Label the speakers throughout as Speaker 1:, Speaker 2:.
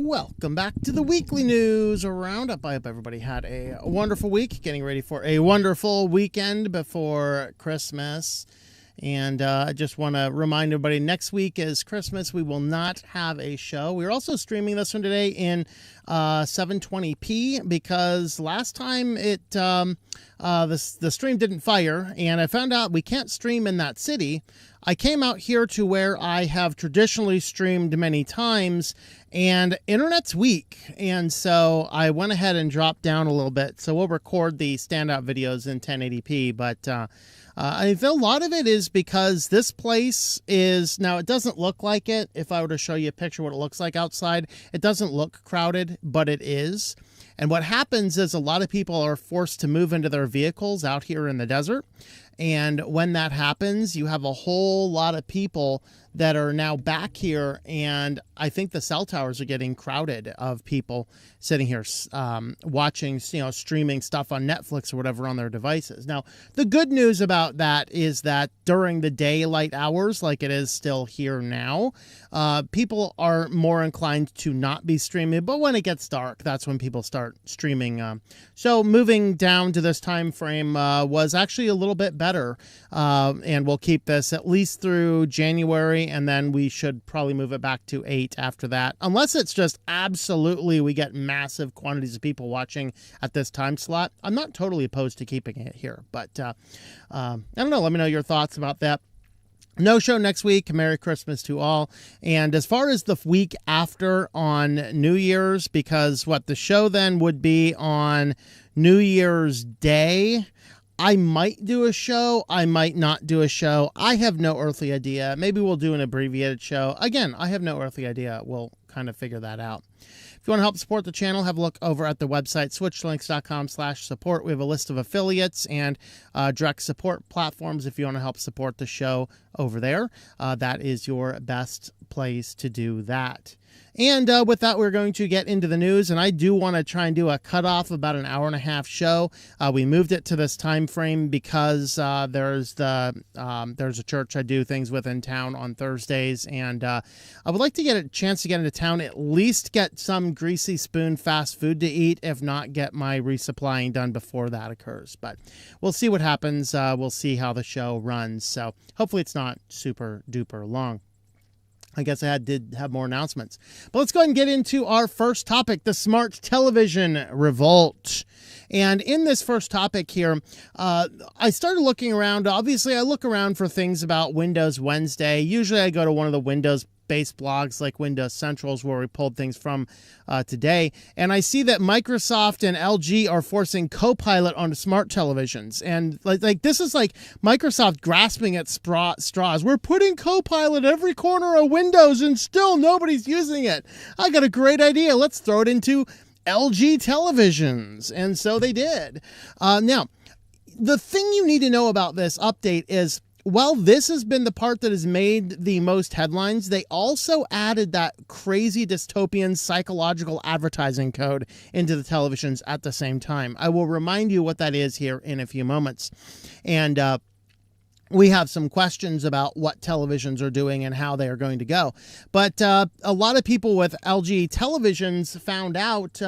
Speaker 1: Welcome back to the Weekly News Roundup. I hope everybody had a wonderful week, getting ready for a wonderful weekend before Christmas. And I just want to remind everybody, next week is Christmas. We will not have a show. We're also streaming this one today in 720p because last time the stream didn't fire, and I found out we can't stream in that city. I came out here to where I have traditionally streamed many times, and internet's weak. And so I went ahead and dropped down a little bit. So we'll record the standout videos in 1080p, but I feel a lot of it is because this place is, now it doesn't look like it. If I were to show you a picture of what it looks like outside, it doesn't look crowded, but it is. And what happens is a lot of people are forced to move into their vehicles out here in the desert. And when that happens, you have a whole lot of people that are now back here. And I think the cell towers are getting crowded of people sitting here watching, streaming stuff on Netflix or whatever on their devices. Now, the good news about that is that during the daylight hours, like it is still here now, people are more inclined to not be streaming. But when it gets dark, that's when people start streaming. So moving down to this time frame was actually a little bit better. And we'll keep this at least through January, and then we should probably move it back to 8 after that. Unless it's just absolutely we get massive quantities of people watching at this time slot. I'm not totally opposed to keeping it here, but I don't know. Let me know your thoughts about that. No show next week. Merry Christmas to all. And as far as the week after on New Year's, because the show then would be on New Year's Day. I might do a show. I might not do a show. I have no earthly idea. Maybe we'll do an abbreviated show. Again, I have no earthly idea. We'll kind of figure that out. If you want to help support the channel, have a look over at the website, switchedtolinux.com/support. We have a list of affiliates and direct support platforms if you want to help support the show over there. That is your best place to do that. And with that, we're going to get into the news, and I do want to try and do a cutoff about an hour-and-a-half show. We moved it to this time frame because there's a church I do things with in town on Thursdays, and I would like to get a chance to get into town, at least get some greasy spoon fast food to eat, if not get my resupplying done before that occurs. But we'll see what happens. We'll see how the show runs. So hopefully it's not super duper long. I guess I did have more announcements. But let's go ahead and get into our first topic, the smart television revolt. And in this first topic here, I started looking around. Obviously, I look around for things about Windows Wednesday. Usually I go to one of the Windows-based blogs like Windows Central's where we pulled things from today. And I see that Microsoft and LG are forcing Copilot onto smart televisions. And like this is like Microsoft grasping at straws. We're putting Copilot every corner of Windows and still nobody's using it. I got a great idea. Let's throw it into LG televisions. And so they did. Now, the thing you need to know about this update is, while this has been the part that has made the most headlines, they also added that crazy dystopian psychological advertising code into the televisions at the same time. I will remind you what that is here in a few moments. And we have some questions about what televisions are doing and how they are going to go. But a lot of people with LG televisions found out,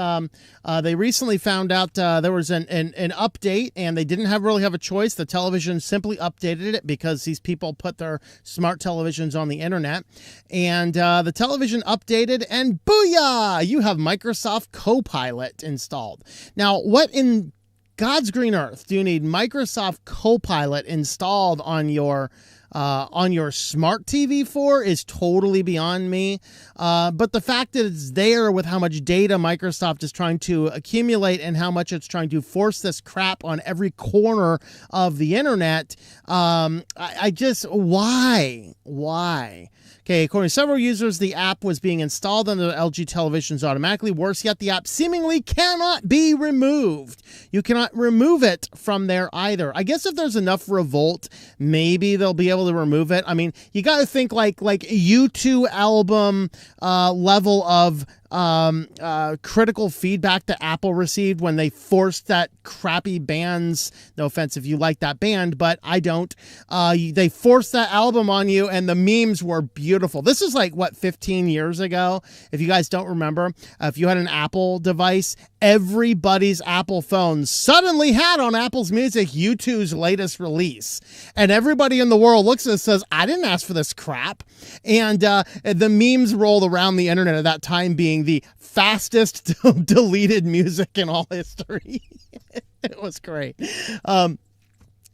Speaker 1: they recently found out there was an update, and they didn't really have a choice. The television simply updated it because these people put their smart televisions on the internet. And the television updated, and booyah! You have Microsoft Copilot installed. Now, what in God's green earth do you need Microsoft Copilot installed on your smart TV for is totally beyond me. But the fact that it's there with how much data Microsoft is trying to accumulate and how much it's trying to force this crap on every corner of the internet, I just, why? Okay, according to several users, the app was being installed on the LG televisions automatically. Worse yet, the app seemingly cannot be removed. You cannot remove it from there either. I guess if there's enough revolt, maybe they'll be able to remove it. I mean, you got to think like U2 album level of critical feedback that Apple received when they forced that crappy bands. No offense if you like that band, but I don't. They forced that album on you, and the memes were beautiful. This is like, what, 15 years ago? If you guys don't remember, if you had an Apple device, everybody's Apple phone suddenly had on Apple's Music U2's latest release. And everybody in the world looks at it and says, I didn't ask for this crap. And the memes rolled around the internet at that time being the fastest deleted music in all history. It was great.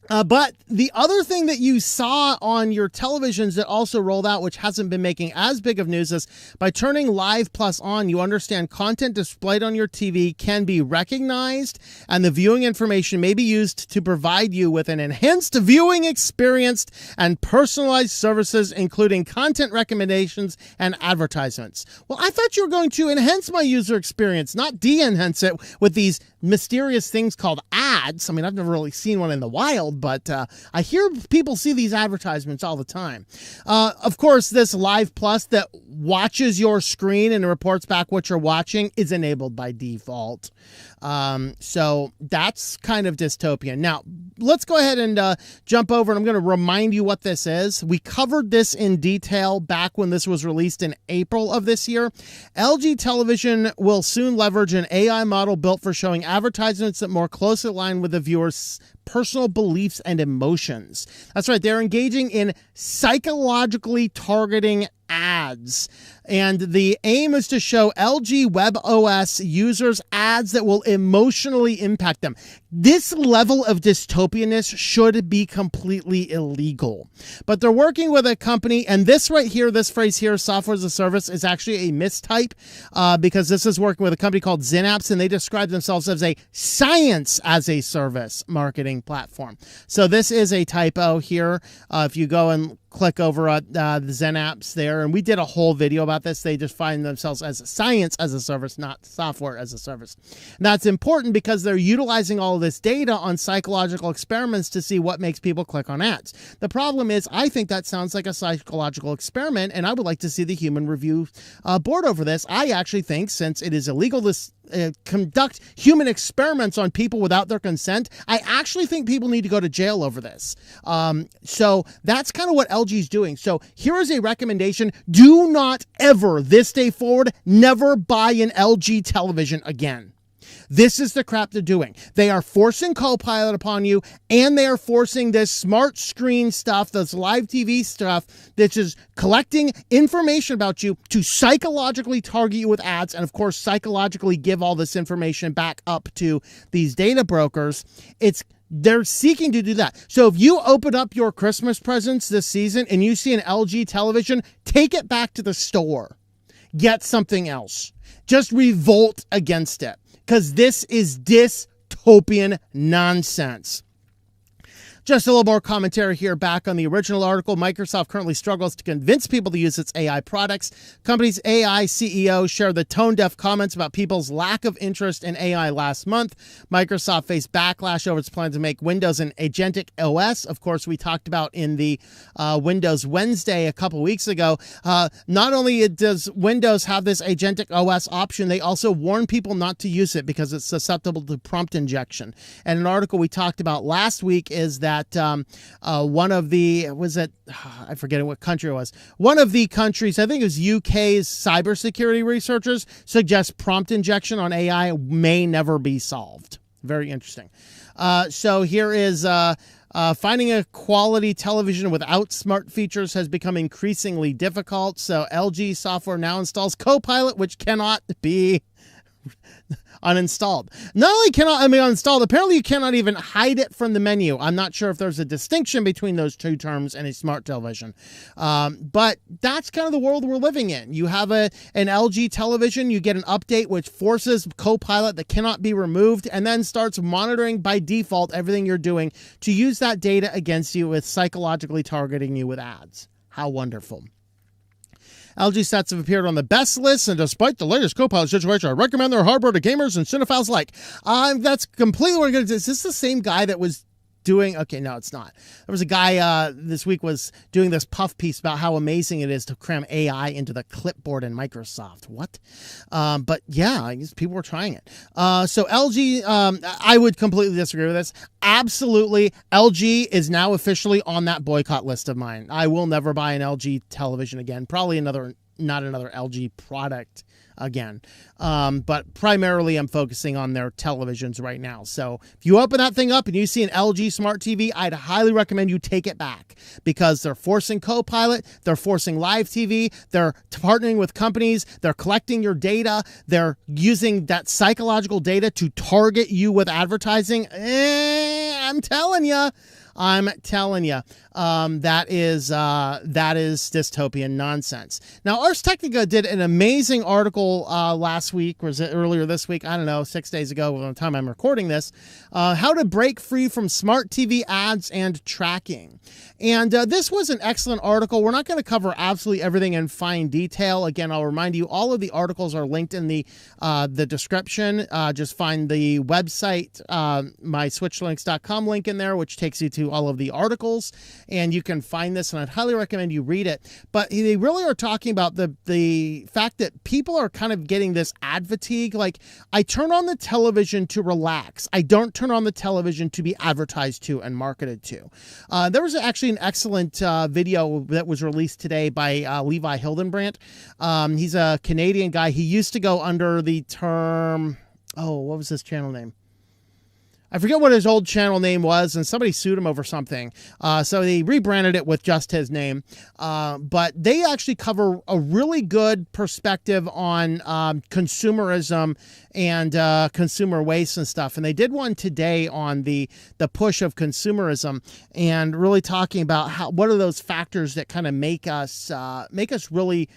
Speaker 1: But the other thing that you saw on your televisions that also rolled out, which hasn't been making as big of news, is by turning Live Plus on, you understand content displayed on your TV can be recognized, and the viewing information may be used to provide you with an enhanced viewing experience and personalized services, including content recommendations and advertisements. Well, I thought you were going to enhance my user experience, not de-enhance it with these mysterious things called ads. I mean, I've never really seen one in the wild, but I hear people see these advertisements all the time. Of course, this Live Plus that watches your screen and reports back what you're watching is enabled by default. So that's kind of dystopian. Now, let's go ahead and jump over, and I'm going to remind you what this is. We covered this in detail back when this was released in April of this year. LG Television will soon leverage an AI model built for showing advertisements that more closely align with the viewer's personal beliefs and emotions. That's right. They're engaging in psychologically targeting ads. And the aim is to show LG WebOS users ads that will emotionally impact them. This level of dystopianness should be completely illegal. But they're working with a company, and this right here, this phrase here, software as a service, is actually a mistype because this is working with a company called Synapse, and they describe themselves as a science as a service marketing platform. So this is a typo here. If you go and click over at the Synapse there, and we did a whole video about this. They define themselves as science as a service, not software as a service. And that's important because they're utilizing all of this data on psychological experiments to see what makes people click on ads. The problem is, I think that sounds like a psychological experiment, and I would like to see the human review board over this. I actually think, since it is illegal to conduct human experiments on people without their consent, I actually think people need to go to jail over this. So that's kind of what LG's doing. So here is a recommendation. Do not ever, this day forward, never buy an LG television again. This is the crap they're doing. They are forcing Copilot upon you, and they are forcing this smart screen stuff, this live TV stuff, that is collecting information about you to psychologically target you with ads, and of course psychologically give all this information back up to these data brokers. They're seeking to do that. So if you open up your Christmas presents this season and you see an LG television, take it back to the store. Get something else. Just revolt against it, because this is dystopian nonsense. Just a little more commentary here back on the original article. Microsoft currently struggles to convince people to use its AI products. Company's AI CEO shared the tone-deaf comments about people's lack of interest in AI last month. Microsoft faced backlash over its plan to make Windows an agentic OS. Of course, we talked about in the Windows Wednesday a couple weeks ago. Not only does Windows have this agentic OS option, they also warn people not to use it because it's susceptible to prompt injection. And an article we talked about last week is that one of the, I forget what country it was. One of the countries, I think it was UK's cybersecurity researchers, suggests prompt injection on AI may never be solved. Very interesting. So here is finding a quality television without smart features has become increasingly difficult. So LG software now installs Copilot, which cannot be uninstalled. Not only cannot be uninstalled, apparently you cannot even hide it from the menu. I'm not sure if there's a distinction between those two terms in a smart television. But that's kind of the world we're living in. You have an LG television, you get an update which forces Copilot that cannot be removed, and then starts monitoring by default everything you're doing to use that data against you with psychologically targeting you with ads. How wonderful. LG sets have appeared on the best list, and despite the latest Copilot situation, I recommend their hardware to gamers and cinephiles alike. That's completely what I'm going to do. Is this the same guy that was doing, okay, no, it's not. There was a guy this week was doing this puff piece about how amazing it is to cram AI into the clipboard in Microsoft. What? But yeah, I guess people were trying it. So LG, I would completely disagree with this. Absolutely. LG is now officially on that boycott list of mine. I will never buy an LG television again. Probably not another LG product again. But primarily I'm focusing on their televisions right now. So if you open that thing up and you see an LG smart TV, I'd highly recommend you take it back, because they're forcing Copilot, they're forcing live TV, they're partnering with companies, they're collecting your data, they're using that psychological data to target you with advertising. I'm telling you. That is dystopian nonsense. Now, Ars Technica did an amazing article last week, or was it earlier this week? I don't know, 6 days ago by the time I'm recording this, how to break free from smart TV ads and tracking. And this was an excellent article. We're not going to cover absolutely everything in fine detail. Again, I'll remind you, all of the articles are linked in the description. Just find the website, my switchedtolinux.com link in there, which takes you to all of the articles, and you can find this, and I'd highly recommend you read it. But they really are talking about the fact that people are kind of getting this ad fatigue. Like, I turn on the television to relax. I don't turn on the television to be advertised to and marketed to. There was actually an excellent video that was released today by Levi Hildenbrandt. He's a Canadian guy. He used to go under the term, what was his channel name? I forget what his old channel name was, and somebody sued him over something. So they rebranded it with just his name. But they actually cover a really good perspective on consumerism and consumer waste and stuff. And they did one today on the push of consumerism, and really talking about what are those factors that kind of make us really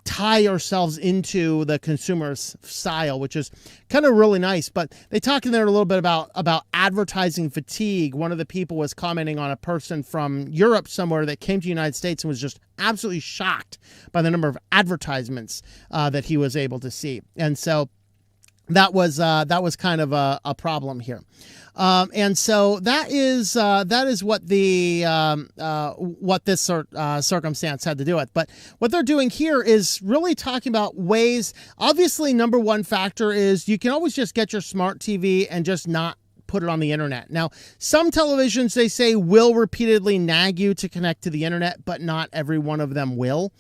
Speaker 1: tie ourselves into the consumer's style, which is kind of really nice. But they talk in there a little bit about advertising fatigue. One of the people was commenting on a person from Europe somewhere that came to the United States and was just absolutely shocked by the number of advertisements that he was able to see. And so that was kind of a problem here. And so that is what what this circumstance had to do with. But what they're doing here is really talking about ways. Obviously, number one factor is you can always just get your smart TV and just not put it on the internet. Now, some televisions, they say, will repeatedly nag you to connect to the internet, but not every one of them will.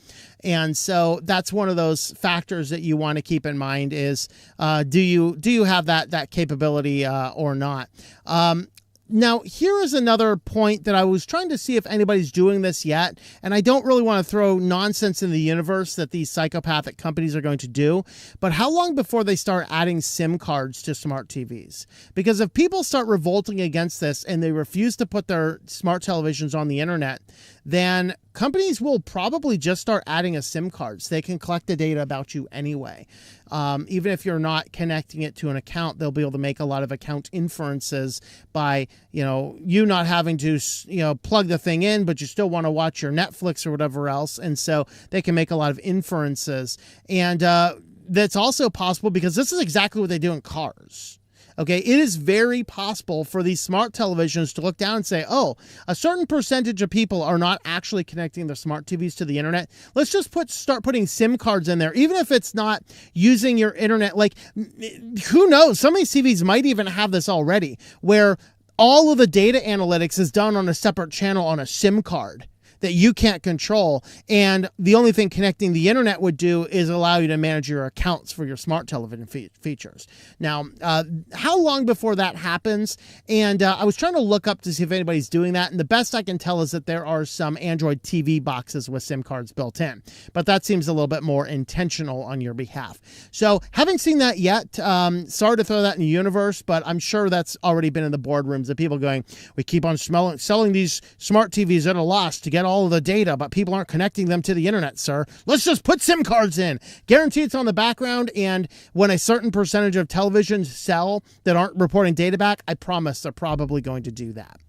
Speaker 1: And so that's one of those factors that you want to keep in mind is, do you have that capability or not? Now, here is another point that I was trying to see if anybody's doing this yet, and I don't really want to throw nonsense in the universe that these psychopathic companies are going to do, but how long before they start adding SIM cards to smart TVs? Because if people start revolting against this and they refuse to put their smart televisions on the internet, then companies will probably just start adding a SIM card so they can collect the data about you anyway. Even if you're not connecting it to an account, they'll be able to make a lot of account inferences by, you not having to, plug the thing in, but you still want to watch your Netflix or whatever else. And so they can make a lot of inferences. And that's also possible because this is exactly what they do in cars. Okay, it is very possible for these smart televisions to look down and say, oh, a certain percentage of people are not actually connecting their smart TVs to the internet. Let's just start putting SIM cards in there, even if it's not using your internet. Like, who knows? Some of these TVs might even have this already, where all of the data analytics is done on a separate channel on a SIM card that you can't control. And the only thing connecting the internet would do is allow you to manage your accounts for your smart television features. Now, how long before that happens? And I was trying to look up to see if anybody's doing that. And the best I can tell is that there are some Android TV boxes with SIM cards built in. But that seems a little bit more intentional on your behalf. So haven't seen that yet. Sorry to throw that in the universe, but I'm sure that's already been in the boardrooms of people going, we keep on selling these smart TVs at a loss to get all of the data, but people aren't connecting them to the internet, sir. Let's just put SIM cards in. Guarantee it's on the background, and when a certain percentage of televisions sell that aren't reporting data back, I promise they're probably going to do that.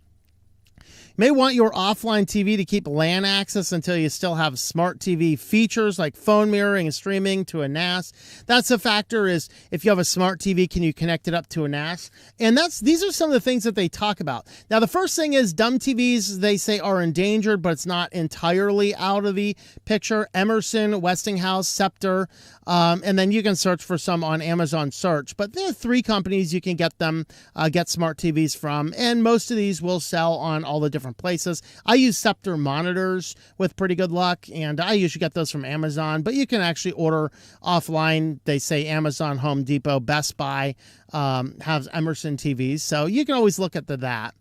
Speaker 1: May want your offline TV to keep LAN access until you still have smart TV features like phone mirroring and streaming to a NAS. That's a factor, is if you have a smart TV, can you connect it up to a NAS? And these are some of the things that they talk about. Now, the first thing is dumb TVs, they say, are endangered, but it's not entirely out of the picture. Emerson, Westinghouse, Scepter, and then you can search for some on Amazon Search. But there are 3 companies you can get smart TVs from, and most of these will sell on all the different places. I use Scepter monitors with pretty good luck, and I usually get those from Amazon, but you can actually order offline. They say Amazon, Home Depot, Best Buy has Emerson TVs, so you can always look at that.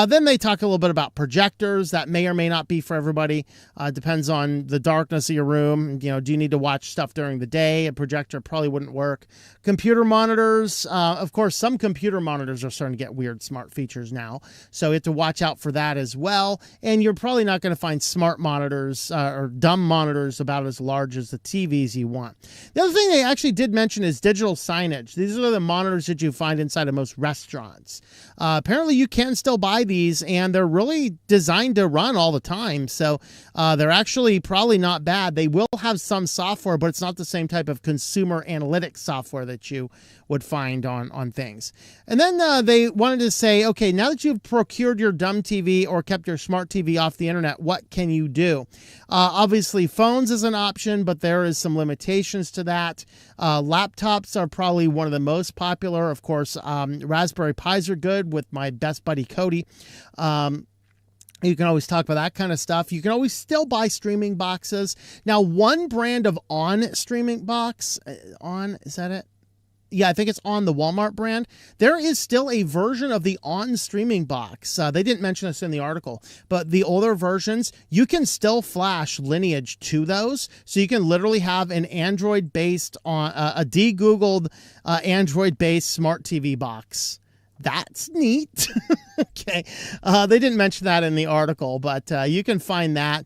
Speaker 1: Then they talk a little bit about projectors. That may or may not be for everybody. Depends on the darkness of your room. You know, do you need to watch stuff during the day? A projector probably wouldn't work. Computer monitors. Of course, some computer monitors are starting to get weird smart features now, so you have to watch out for that as well. And you're probably not going to find smart monitors or dumb monitors about as large as the TVs you want. The other thing they actually did mention is digital signage. These are the monitors that you find inside of most restaurants. Apparently, you can still buy these, and they're really designed to run all the time, so they're actually probably not bad. They will have some software, but it's not the same type of consumer analytics software that you would find on things. And then they wanted to say, okay, now that you've procured your dumb TV or kept your smart TV off the internet, what can you do? Obviously, phones is an option, but there is some limitations to that. Laptops are probably one of the most popular. Of course, Raspberry Pis are good with my best buddy Cody. You can always talk about that kind of stuff. You can always still buy streaming boxes. Now, one brand of On streaming box, is that it? Yeah, I think it's On, the Walmart brand. There is still a version of the On streaming box. They didn't mention this in the article, but the older versions, you can still flash Lineage to those. So you can literally have an Android-based, a de-Googled Android-based smart TV box. That's neat. Okay. They didn't mention that in the article, but you can find that.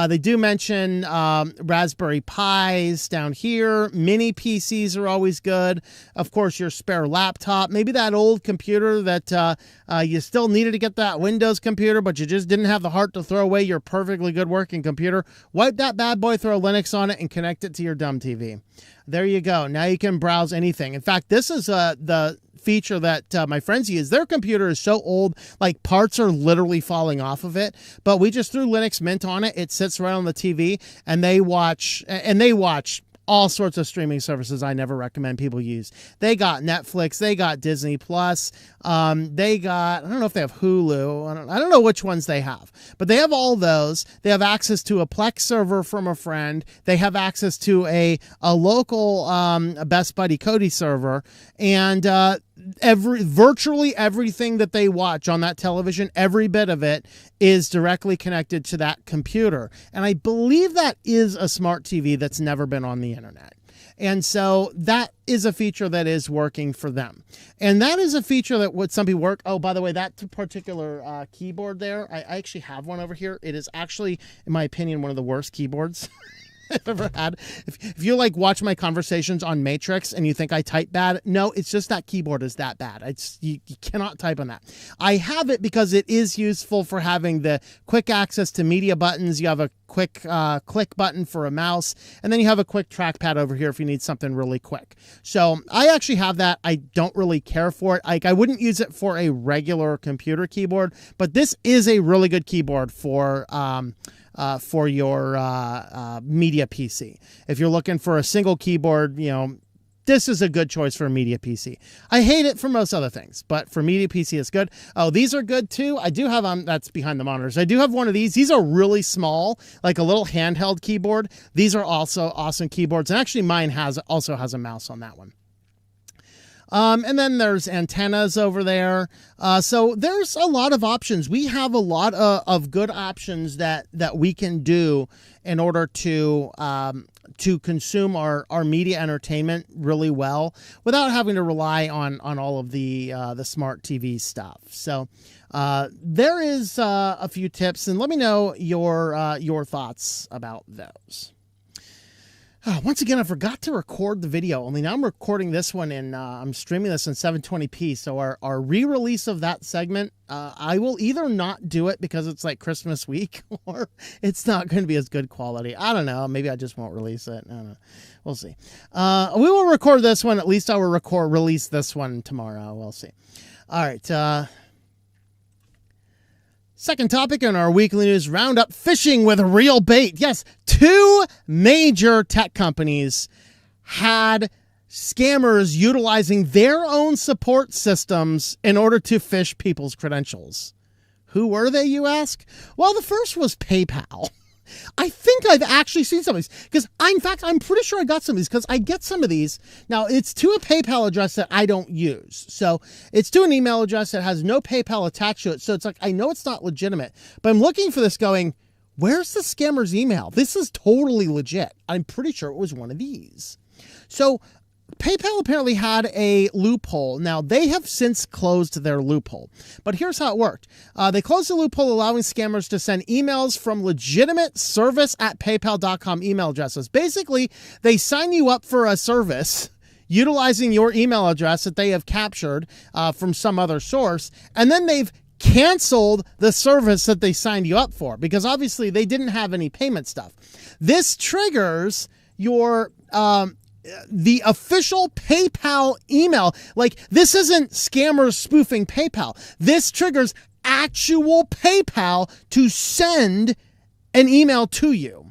Speaker 1: They do mention Raspberry Pis down here. Mini PCs are always good. Of course, your spare laptop. Maybe that old computer that you still needed to get that Windows computer, but you just didn't have the heart to throw away your perfectly good working computer. Wipe that bad boy, throw Linux on it, and connect it to your dumb TV. There you go. Now you can browse anything. In fact, this is the feature that my friends use. Their computer is so old, like parts are literally falling off of it, but we just threw Linux Mint on it. It sits right on the TV, and they watch all sorts of streaming services I never recommend people use. They got Netflix, they got Disney Plus, they got, I don't know if they have Hulu, I don't know which ones they have, but they have all those. They have access to a Plex server from a friend. They have access to a local Best Buddy Cody server, and virtually everything that they watch on that television, every bit of it is directly connected to that computer. And I believe that is a smart TV that's never been on the internet. And so that is a feature that is working for them. And that is a feature that would some people work. Oh, by the way, that particular keyboard there, I actually have one over here. It is actually, in my opinion, one of the worst keyboards I've ever had. If you like watch my conversations on Matrix and you think I type bad, no, it's just that keyboard is that bad. You cannot type on that. I have it because it is useful for having the quick access to media buttons. You have a quick click button for a mouse, and then you have a quick trackpad over here if you need something really quick. So I actually have that. I don't really care for it. Like, I wouldn't use it for a regular computer keyboard, but this is a really good keyboard for your media PC. If you're looking for a single keyboard, this is a good choice for a media PC. I hate it for most other things, but for media PC, it's good. Oh, these are good too. I do have that's behind the monitors. I do have one of these. These are really small, like a little handheld keyboard. These are also awesome keyboards. And actually mine also has a mouse on that one. And then there's antennas over there. So there's a lot of options. We have a lot of good options that we can do in order to consume our media entertainment really well without having to rely on all of the smart TV stuff. So there is a few tips, and let me know your thoughts about those. Once again, I forgot to record the video. Only now I'm recording this one and I'm streaming this in 720p. So our re-release of that segment, I will either not do it because it's like Christmas week, or it's not going to be as good quality. I don't know. Maybe I just won't release it. I don't know. We'll see. We will record this one. At least I will release this one tomorrow. We'll see. All right. Second topic in our weekly news roundup, phishing with real bait. Yes, 2 major tech companies had scammers utilizing their own support systems in order to phish people's credentials. Who were they, you ask? Well, the first was PayPal. I think I've actually seen some of these because in fact, I'm pretty sure I got some of these because I get some of these. Now, it's to a PayPal address that I don't use. So it's to an email address that has no PayPal attached to it. So it's like, I know it's not legitimate, but I'm looking for this going, where's the scammer's email? This is totally legit. I'm pretty sure it was one of these. So PayPal apparently had a loophole. Now, they have since closed their loophole, but here's how it worked. They closed the loophole, allowing scammers to send emails from legitimate service@paypal.com email addresses. Basically, they sign you up for a service utilizing your email address that they have captured from some other source, and then they've canceled the service that they signed you up for because obviously they didn't have any payment stuff. This triggers your the official PayPal email. Like, this isn't scammers spoofing PayPal. This triggers actual PayPal to send an email to you.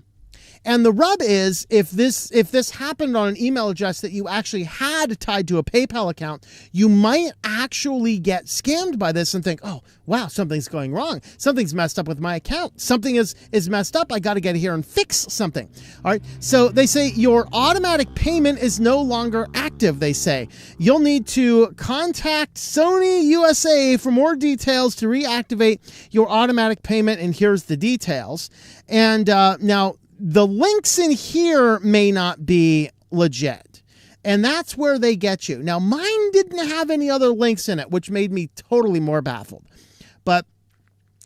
Speaker 1: And the rub is, if this happened on an email address that you actually had tied to a PayPal account, you might actually get scammed by this and think, oh, wow, something's going wrong. Something's messed up with my account. Something is messed up. I got to get here and fix something. All right. So they say your automatic payment is no longer active, they say. You'll need to contact Sony USA for more details to reactivate your automatic payment. And here's the details. And now, the links in here may not be legit, and that's where they get you. Now, mine didn't have any other links in it, which made me totally more baffled. But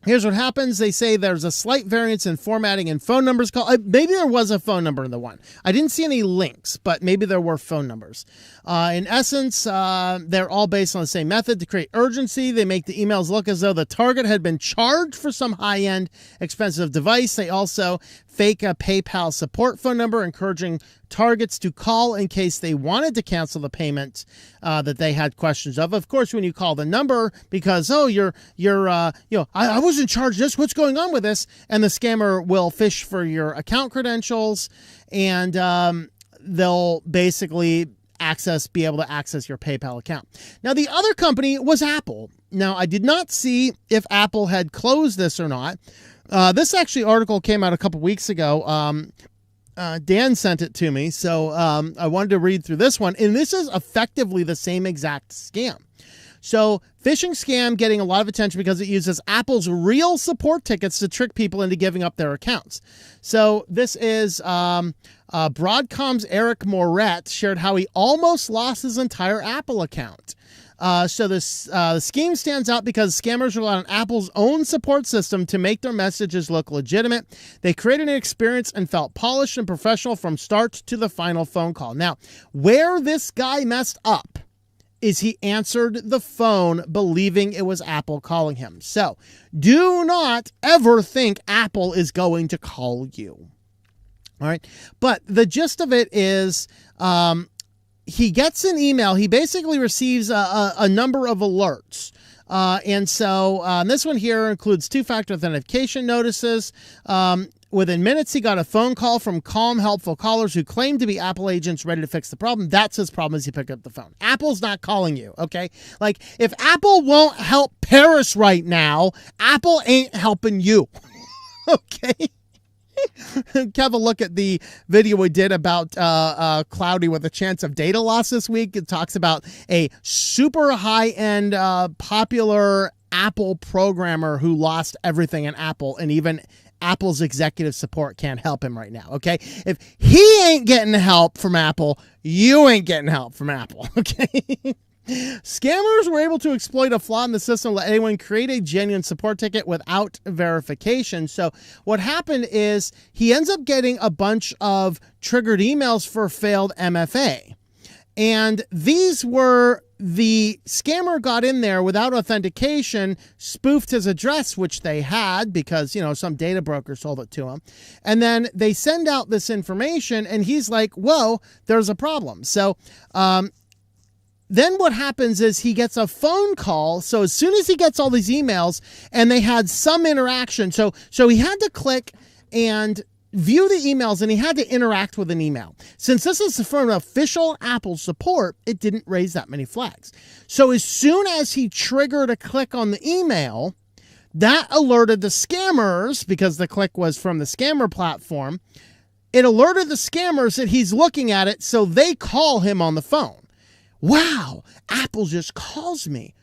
Speaker 1: here's what happens. They say there's a slight variance in formatting and phone numbers. Maybe there was a phone number in the one. I didn't see any links, but maybe there were phone numbers. In essence, they're all based on the same method. To create urgency, they make the emails look as though the target had been charged for some high-end, expensive device. They also fake a PayPal support phone number, encouraging targets to call in case they wanted to cancel the payment that they had questions of. Of course, when you call the number because, oh, I wasn't charged this, what's going on with this? And the scammer will phish for your account credentials, and they'll basically be able to access your PayPal account. Now, the other company was Apple. Now, I did not see if Apple had closed this or not. This actually article came out a couple weeks ago. Dan sent it to me, so I wanted to read through this one. And this is effectively the same exact scam. So, phishing scam getting a lot of attention because it uses Apple's real support tickets to trick people into giving up their accounts. So, this is Broadcom's Eric Moret shared how he almost lost his entire Apple account. So the scheme stands out because scammers rely on Apple's own support system to make their messages look legitimate. They created an experience and felt polished and professional from start to the final phone call. Now, where this guy messed up is he answered the phone believing it was Apple calling him. So do not ever think Apple is going to call you. All right. But the gist of it is, he gets an email. He basically receives a number of alerts. And so this one here includes 2-factor authentication notices. Within minutes, he got a phone call from calm, helpful callers who claimed to be Apple agents ready to fix the problem. That's his problem, is he picked up the phone. Apple's not calling you, okay? Like, if Apple won't help Paris right now, Apple ain't helping you, okay? Have a look at the video we did about Cloudy with a chance of data loss this week. It talks about a super high-end, popular Apple programmer who lost everything in Apple, and even Apple's executive support can't help him right now, okay? If he ain't getting help from Apple, you ain't getting help from Apple, okay? Scammers were able to exploit a flaw in the system, let anyone create a genuine support ticket without verification. So what happened is he ends up getting a bunch of triggered emails for failed MFA. And these were, the scammer got in there without authentication, spoofed his address, which they had because, you know, some data broker sold it to him. And then they send out this information and he's like, whoa, there's a problem. So, then what happens is he gets a phone call. So as soon as he gets all these emails and they had some interaction, so he had to click and view the emails and he had to interact with an email. Since this is from official Apple support, it didn't raise that many flags. So as soon as he triggered a click on the email, that alerted the scammers, because the click was from the scammer platform. It alerted the scammers that he's looking at it, so they call him on the phone. Wow, Apple just calls me.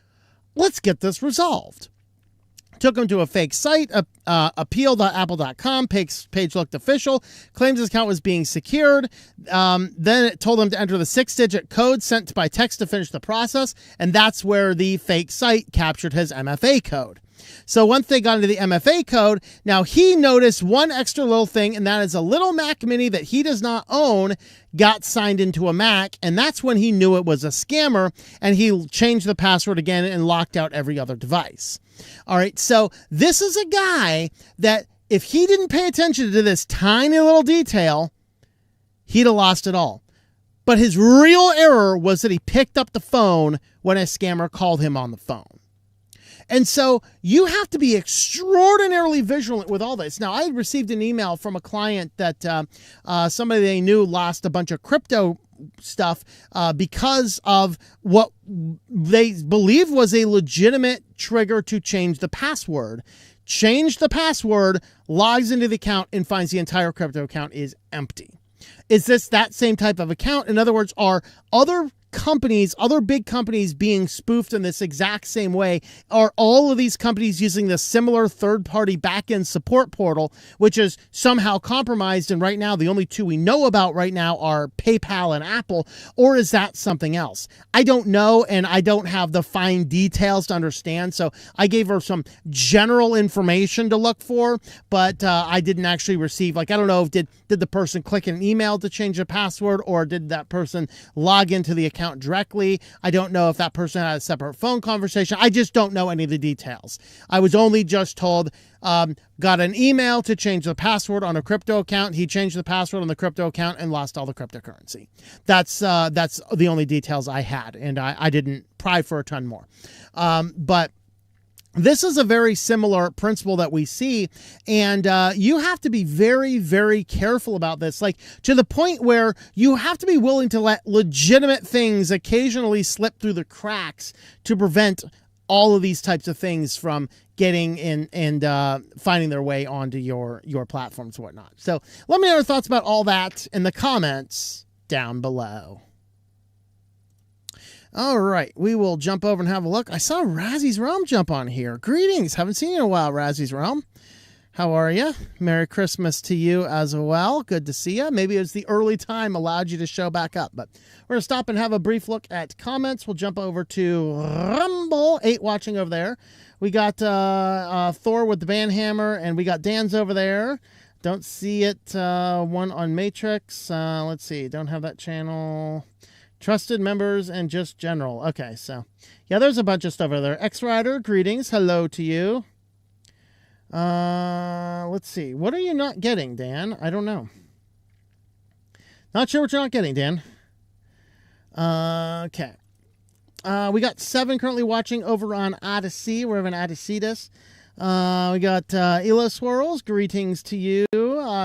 Speaker 1: Let's get this resolved. Took him to a fake site, appeal.apple.com, page looked official, claims his account was being secured. Then it told him to enter the 6-digit code sent by text to finish the process, and that's where the fake site captured his MFA code. So once they got into the MFA code, now he noticed one extra little thing, and that is a little Mac Mini that he does not own got signed into a Mac, and that's when he knew it was a scammer, and he changed the password again and locked out every other device. All right, so this is a guy that if he didn't pay attention to this tiny little detail, he'd have lost it all. But his real error was that he picked up the phone when a scammer called him on the phone. And so you have to be extraordinarily vigilant with all this. Now, I had received an email from a client that somebody they knew lost a bunch of crypto stuff because of what they believe was a legitimate trigger to change the password. Changed the password, logs into the account, and finds the entire crypto account is empty. Is this that same type of account? In other words, are other companies, other big companies being spoofed in this exact same way? Are all of these companies using the similar third-party back-end support portal, which is somehow compromised, and right now the only two we know about right now are PayPal and Apple, or is that something else? I don't know, and I don't have the fine details to understand, so I gave her some general information to look for, but I didn't actually receive, like, I don't know, did the person click an email to change the password, or did that person log into the account directly? I don't know if that person had a separate phone conversation. I just don't know any of the details. I was only just told, got an email to change the password on a crypto account. He changed the password on the crypto account and lost all the cryptocurrency. That's the only details I had, and I didn't pry for a ton more. But this is a very similar principle that we see, and you have to be very, very careful about this, like to the point where you have to be willing to let legitimate things occasionally slip through the cracks to prevent all of these types of things from getting in and finding their way onto your platforms and whatnot. So let me know your thoughts about all that in the comments down below. All right, we will jump over and have a look. I saw Razzy's Realm jump on here. Greetings. Haven't seen you in a while, Razzy's Realm. How are you? Merry Christmas to you as well. Good to see you. Maybe it was the early time allowed you to show back up, but we're going to stop and have a brief look at comments. We'll jump over to Rumble 8 watching over there. We got Thor with the Banhammer, and we got Dan's over there. Don't see it. One on Matrix. Let's see. Don't have that channel. Trusted members and just general. Okay, so yeah, there's a bunch of stuff over there. X-Rider, greetings. Hello to you. Let's see. What are you not getting, Dan? I don't know. Not sure what you're not getting, Dan. Okay. We got 7 currently watching over on Odyssey. We're having Odysseus. We got Elo Swirls, greetings to you.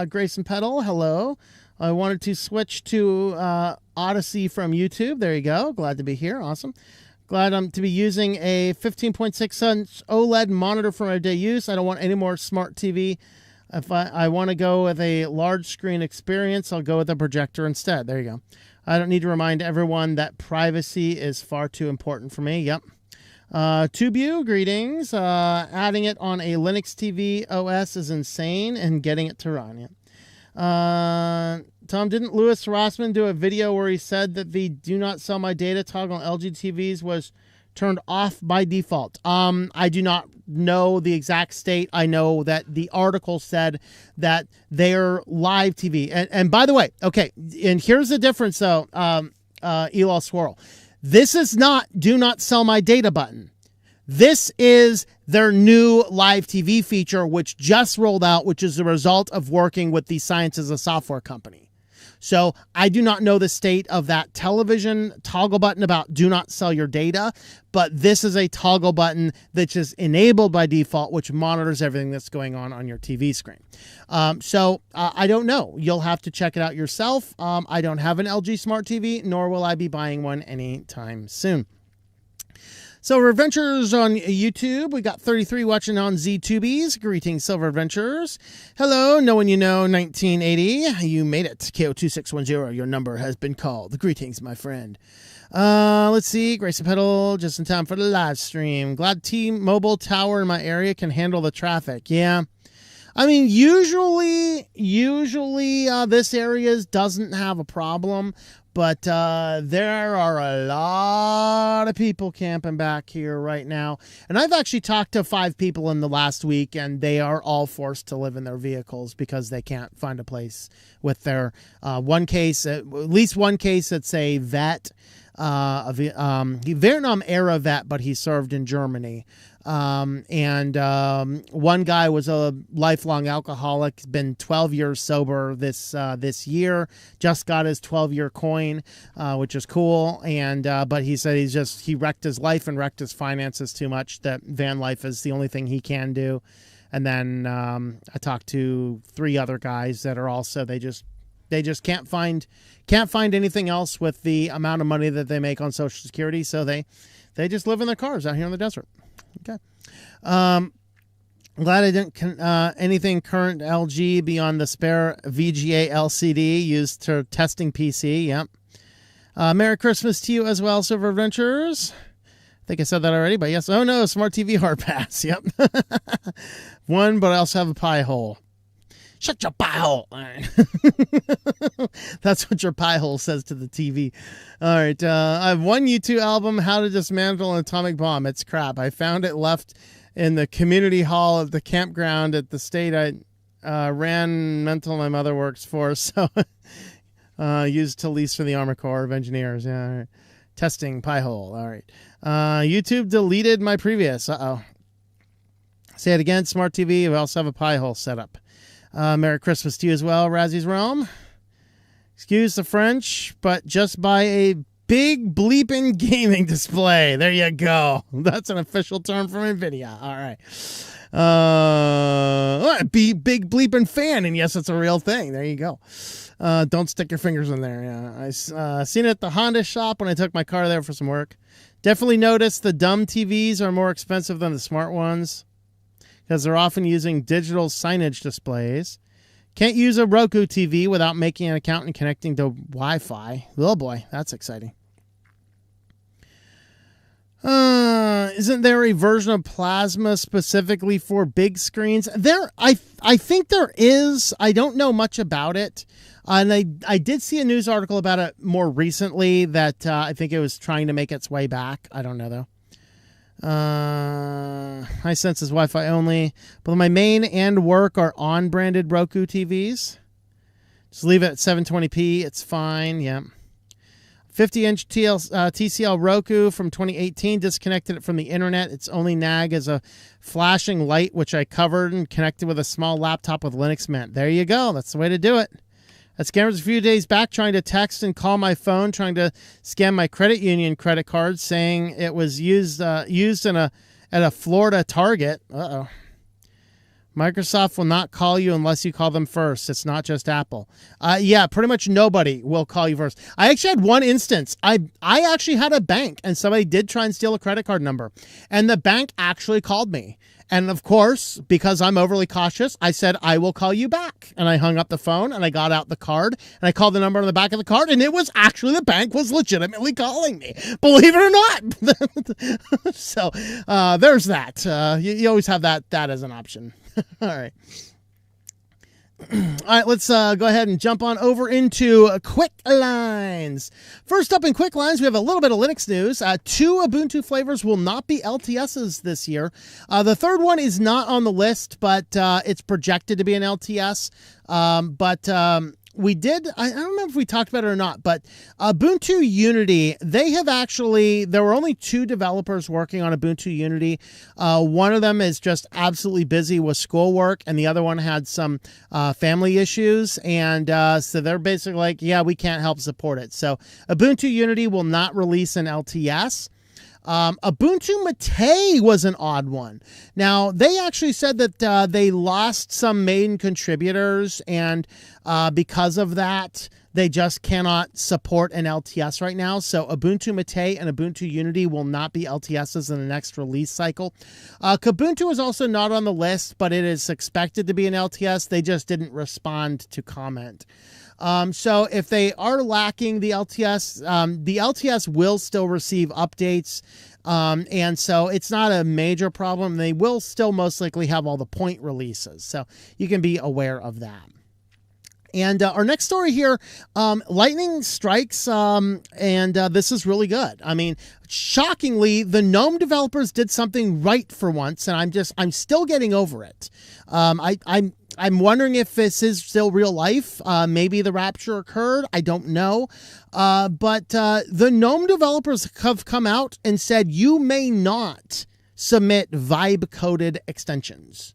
Speaker 1: Grayson Petal, hello. I wanted to switch to Odyssey from YouTube. There you go. Glad to be here. Awesome. Glad to be using a 15.6-inch OLED monitor for my everyday use. I don't want any more smart TV. If I want to go with a large screen experience, I'll go with a projector instead. There you go. I don't need to remind everyone that privacy is far too important for me. Yep. Tubu, greetings. Adding it on a Linux TV OS is insane and getting it to run. Yeah. Tom, didn't Louis Rossman do a video where he said that the do not sell my data toggle on LG TVs was turned off by default? I do not know the exact state. I know that the article said that their live TV, and by the way, okay, and here's the difference though, Elol Swirl. This is not do not sell my data button. This is their new live TV feature, which just rolled out, which is the result of working with the Science as a Software company. So I do not know the state of that television toggle button about do not sell your data, but this is a toggle button that's just enabled by default, which monitors everything that's going on your TV screen. So I don't know. You'll have to check it out yourself. I don't have an LG Smart TV, nor will I be buying one anytime soon. Silver Adventures on YouTube. We got 33 watching on ZTubies. Greetings, Silver Adventures. Hello, no one you know, 1980. You made it. KO2610, your number has been called. Greetings, my friend. Let's see. Grace and Pedal, just in time for the live stream. Glad T-Mobile tower in my area can handle the traffic. Yeah. I mean, usually this area doesn't have a problem, but there are a lot of people camping back here right now. And I've actually talked to 5 people in the last week, and they are all forced to live in their vehicles because they can't find a place with their one case, at least one case that's a vet, Vietnam era vet, but he served in Germany. One guy was a lifelong alcoholic, been 12 years sober this year, just got his 12-year coin, which is cool. But he said he wrecked his life and wrecked his finances too much, that van life is the only thing he can do. And then, I talked to 3 other guys that are also, they just can't find anything else with the amount of money that they make on Social Security. So they just live in their cars out here in the desert. Okay. Glad I didn't anything current LG beyond the spare VGA LCD used for testing PC. Yep. Merry Christmas to you as well, Silver Adventures. I think I said that already, but yes. Oh no, Smart TV hard pass. Yep. One, but I also have a pie hole. Shut your pie hole. All right. That's what your pie hole says to the TV. All right. I have one U2 album, How to Dismantle an Atomic Bomb. It's crap. I found it left in the community hall at the campground at the state I ran mental my mother works for. So used to lease for the Army Corps of Engineers. Yeah. All right. Testing pie hole. All right. YouTube deleted my previous. Uh-oh. Say it again. Smart TV. We also have a pie hole set up. Merry Christmas to you as well, Razzy's Realm. Excuse the French, but just buy a big bleeping gaming display. There you go. That's an official term from NVIDIA. All right. Big bleeping fan, and yes, it's a real thing. There you go. Don't stick your fingers in there. Yeah, I seen it at the Honda shop when I took my car there for some work. Definitely noticed the dumb TVs are more expensive than the smart ones, because they're often using digital signage displays. Can't use a Roku TV without making an account and connecting to Wi-Fi. Oh boy, that's exciting. Isn't there a version of Plasma specifically for big screens? I think there is. I don't know much about it. And I did see a news article about it more recently that I think it was trying to make its way back. I don't know though. Hisense is Wi-Fi only, but my main and work are on branded Roku TVs. Just leave it at 720p. It's fine. Yeah. 50-inch TCL Roku from 2018. Disconnected it from the internet. Its only nag is a flashing light, which I covered and connected with a small laptop with Linux Mint. There you go. That's the way to do it. I scammers a few days back trying to text and call my phone, trying to scam my credit union credit card, saying it was used at a Florida Target. Uh-oh. Microsoft will not call you unless you call them first. It's not just Apple. Yeah, pretty much nobody will call you first. I actually had one instance. I actually had a bank, and somebody did try and steal a credit card number, and the bank actually called me. And of course, because I'm overly cautious, I said, I will call you back. And I hung up the phone and I got out the card and I called the number on the back of the card, and it was actually the bank was legitimately calling me, believe it or not. So there's that. You always have that as an option. All right. All right, let's go ahead and jump on over into Quick Lines. First up in Quick Lines, we have a little bit of Linux news. 2 Ubuntu flavors will not be LTSs this year. The third one is not on the list, but it's projected to be an LTS. We did, I don't remember if we talked about it or not, but Ubuntu Unity, there were only 2 developers working on Ubuntu Unity. One of them is just absolutely busy with schoolwork, and the other one had some family issues. And so they're basically like, yeah, we can't help support it. So Ubuntu Unity will not release an LTS. Ubuntu Mate was an odd one. Now, they actually said that they lost some main contributors, and because of that, they just cannot support an LTS right now. So Ubuntu Mate and Ubuntu Unity will not be LTSs in the next release cycle. Kubuntu is also not on the list, but it is expected to be an LTS. They just didn't respond to comment. So if they are lacking the LTS will still receive updates. And so it's not a major problem. They will still most likely have all the point releases. So you can be aware of that. And our next story here, lightning strikes, and this is really good. I mean, shockingly, the GNOME developers did something right for once, and I'm still getting over it. I'm wondering if this is still real life. Maybe the rapture occurred. I don't know. But the GNOME developers have come out and said you may not submit vibe-coded extensions.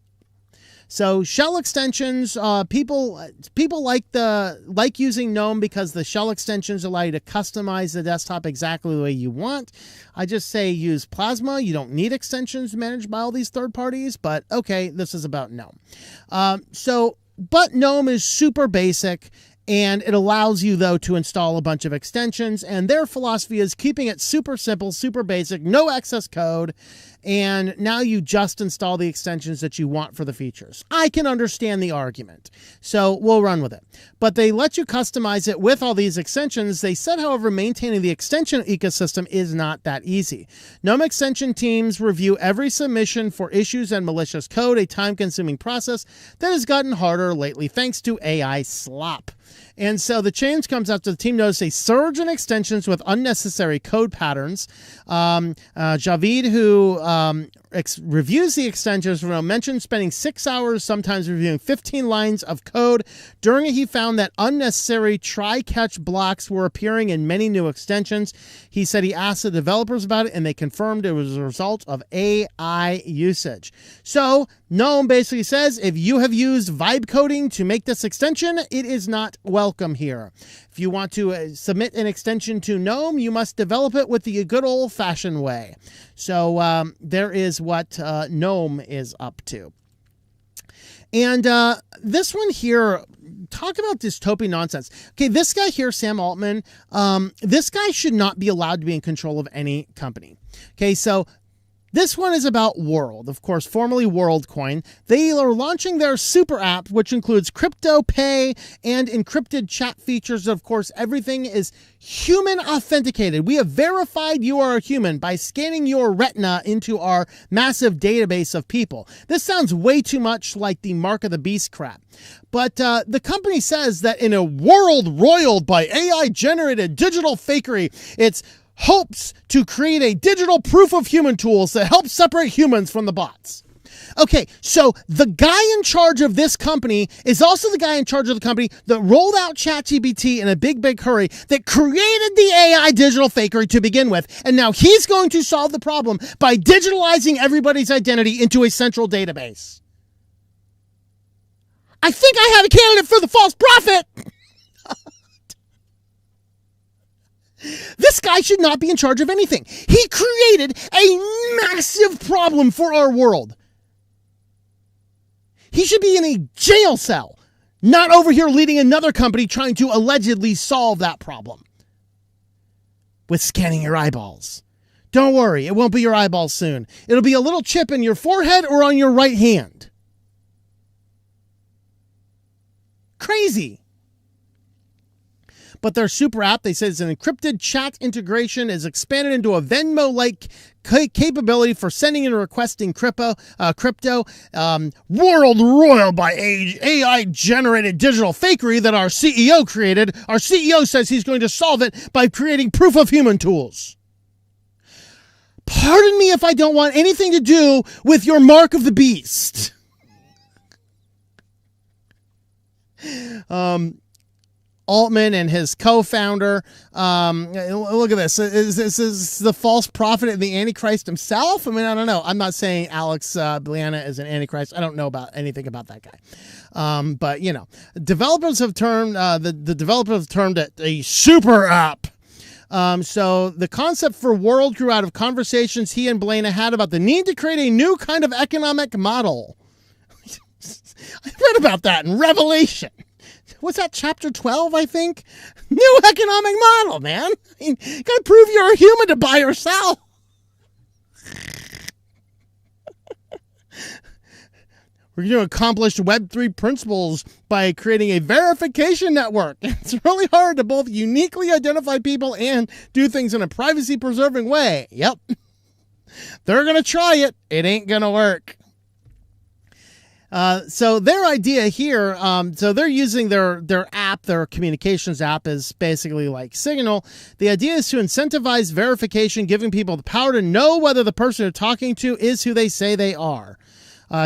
Speaker 1: So shell extensions, people like using GNOME because the shell extensions allow you to customize the desktop exactly the way you want. I just say use Plasma. You don't need extensions managed by all these third parties, but okay, this is about GNOME. But GNOME is super basic, and it allows you, though, to install a bunch of extensions, and their philosophy is keeping it super simple, super basic, no excess code, and now you just install the extensions that you want for the features. I can understand the argument, so we'll run with it. But they let you customize it with all these extensions. They said, however, maintaining the extension ecosystem is not that easy. GNOME extension teams review every submission for issues and malicious code, a time-consuming process that has gotten harder lately thanks to AI slop. And so the change comes after the team noticed a surge in extensions with unnecessary code patterns. Javid, who reviews the extensions, mentioned spending 6 hours, sometimes reviewing 15 lines of code. During it, he found that unnecessary try-catch blocks were appearing in many new extensions. He said he asked the developers about it, and they confirmed it was a result of AI usage. So GNOME basically says if you have used vibe coding to make this extension, it is not welcome here. If you want to submit an extension to GNOME, you must develop it with the good old-fashioned way. So there is what GNOME is up to. And this one here, talk about dystopian nonsense. Okay, this guy here, Sam Altman, this guy should not be allowed to be in control of any company. Okay, so this one is about World, of course, formerly WorldCoin. They are launching their super app, which includes crypto pay and encrypted chat features. Of course, everything is human authenticated. We have verified you are a human by scanning your retina into our massive database of people. This sounds way too much like the Mark of the Beast crap. But the company says that in a world roiled by AI-generated digital fakery, it's hopes to create a digital proof of human tools that help separate humans from the bots. Okay, so the guy in charge of this company is also the guy in charge of the company that rolled out ChatGPT in a big, big hurry, that created the AI digital fakery to begin with, and now he's going to solve the problem by digitalizing everybody's identity into a central database. I think I have a candidate for the false prophet! This guy should not be in charge of anything. He created a massive problem for our world. He should be in a jail cell, not over here leading another company trying to allegedly solve that problem with scanning your eyeballs. Don't worry, it won't be your eyeballs soon. It'll be a little chip in your forehead or on your right hand. Crazy. but their super app, they say, is an encrypted chat integration, is expanded into a Venmo-like capability for sending and requesting crypto, world roiled by AI-generated digital fakery that our CEO created. Our CEO says he's going to solve it by creating proof of human tools. Pardon me if I don't want anything to do with your mark of the beast. Altman and his co-founder, look at this. Is this the false prophet and the Antichrist himself? I mean, I don't know. I'm not saying Alex Bliana is an Antichrist. I don't know about anything about that guy. But, you know, developers have termed, the developers have termed it a super app. So the concept for World grew out of conversations he and Blana had about the need to create a new kind of economic model. I read about that in Revelation. What's that, chapter 12, I think? New economic model, man. I mean, you gotta prove you're a human to buy or sell. We're going to accomplish Web3 principles by creating a verification network. It's really hard to both uniquely identify people and do things in a privacy-preserving way. Yep. They're going to try it. It ain't going to work. So their idea here, so they're using their app, their communications app is basically like Signal. The idea is to incentivize verification, giving people the power to know whether the person they're talking to is who they say they are.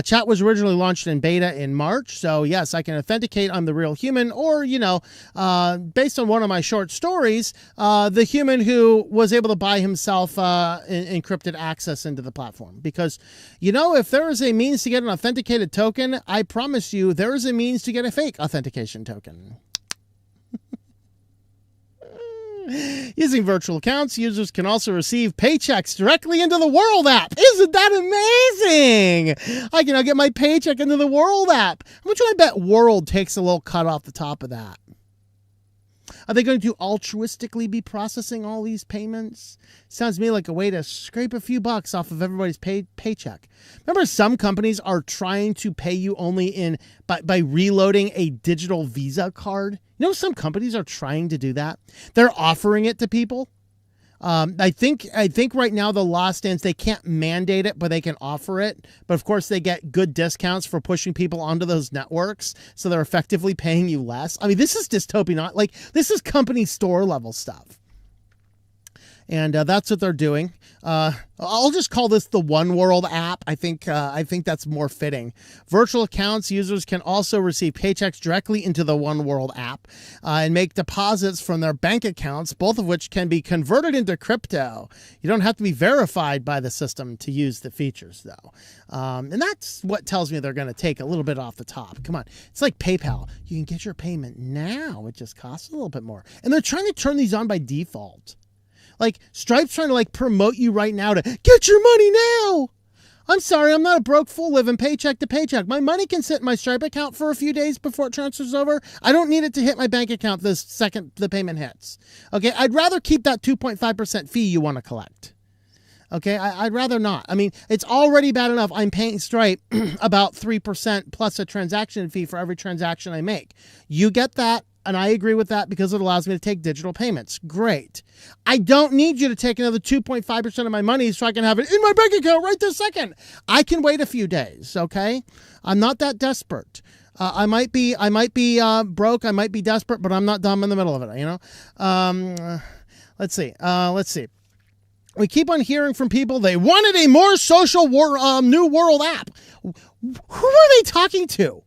Speaker 1: Chat was originally launched in beta in March. So yes, I can authenticate I'm the real human, or, you know, based on one of my short stories, the human who was able to buy himself encrypted access into the platform. Because, you know, if there is a means to get an authenticated token, I promise you there is a means to get a fake authentication token. Using virtual accounts, users can also receive paychecks directly into the World app. Isn't that amazing? I can now get my paycheck into the World app. How much do I bet World takes a little cut off the top of that? Are they going to altruistically be processing all these payments? Sounds to me like a way to scrape a few bucks off of everybody's paycheck. Remember, some companies are trying to pay you only by reloading a digital Visa card. You know, some companies are trying to do that. They're offering it to people. I think right now the law stands they can't mandate it, but they can offer it. But of course, they get good discounts for pushing people onto those networks, so they're effectively paying you less. I mean, this is dystopian. Like, this is company store level stuff. And that's what they're doing. I'll just call this the One World app. I think that's more fitting. Virtual accounts users can also receive paychecks directly into the One World app and make deposits from their bank accounts, both of which can be converted into crypto. You don't have to be verified by the system to use the features, though. And that's what tells me they're going to take a little bit off the top. Come on. It's like PayPal. You can get your payment now. It just costs a little bit more. And they're trying to turn these on by default. Like, Stripe's trying to, like, promote you right now to get your money now. I'm sorry, I'm not a broke fool living paycheck to paycheck. My money can sit in my Stripe account for a few days before it transfers over. I don't need it to hit my bank account the second the payment hits. Okay, I'd rather keep that 2.5% fee you want to collect. Okay, I'd rather not. I mean, it's already bad enough I'm paying Stripe about 3% plus a transaction fee for every transaction I make. You get that. And I agree with that because it allows me to take digital payments. Great. I don't need you to take another 2.5% of my money so I can have it in my bank account right this second. I can wait a few days, okay? I'm not that desperate. I might be broke. I might be desperate, but I'm not dumb in the middle of it, you know? Let's see. We keep on hearing from people they wanted a more social New World app. Who are they talking to?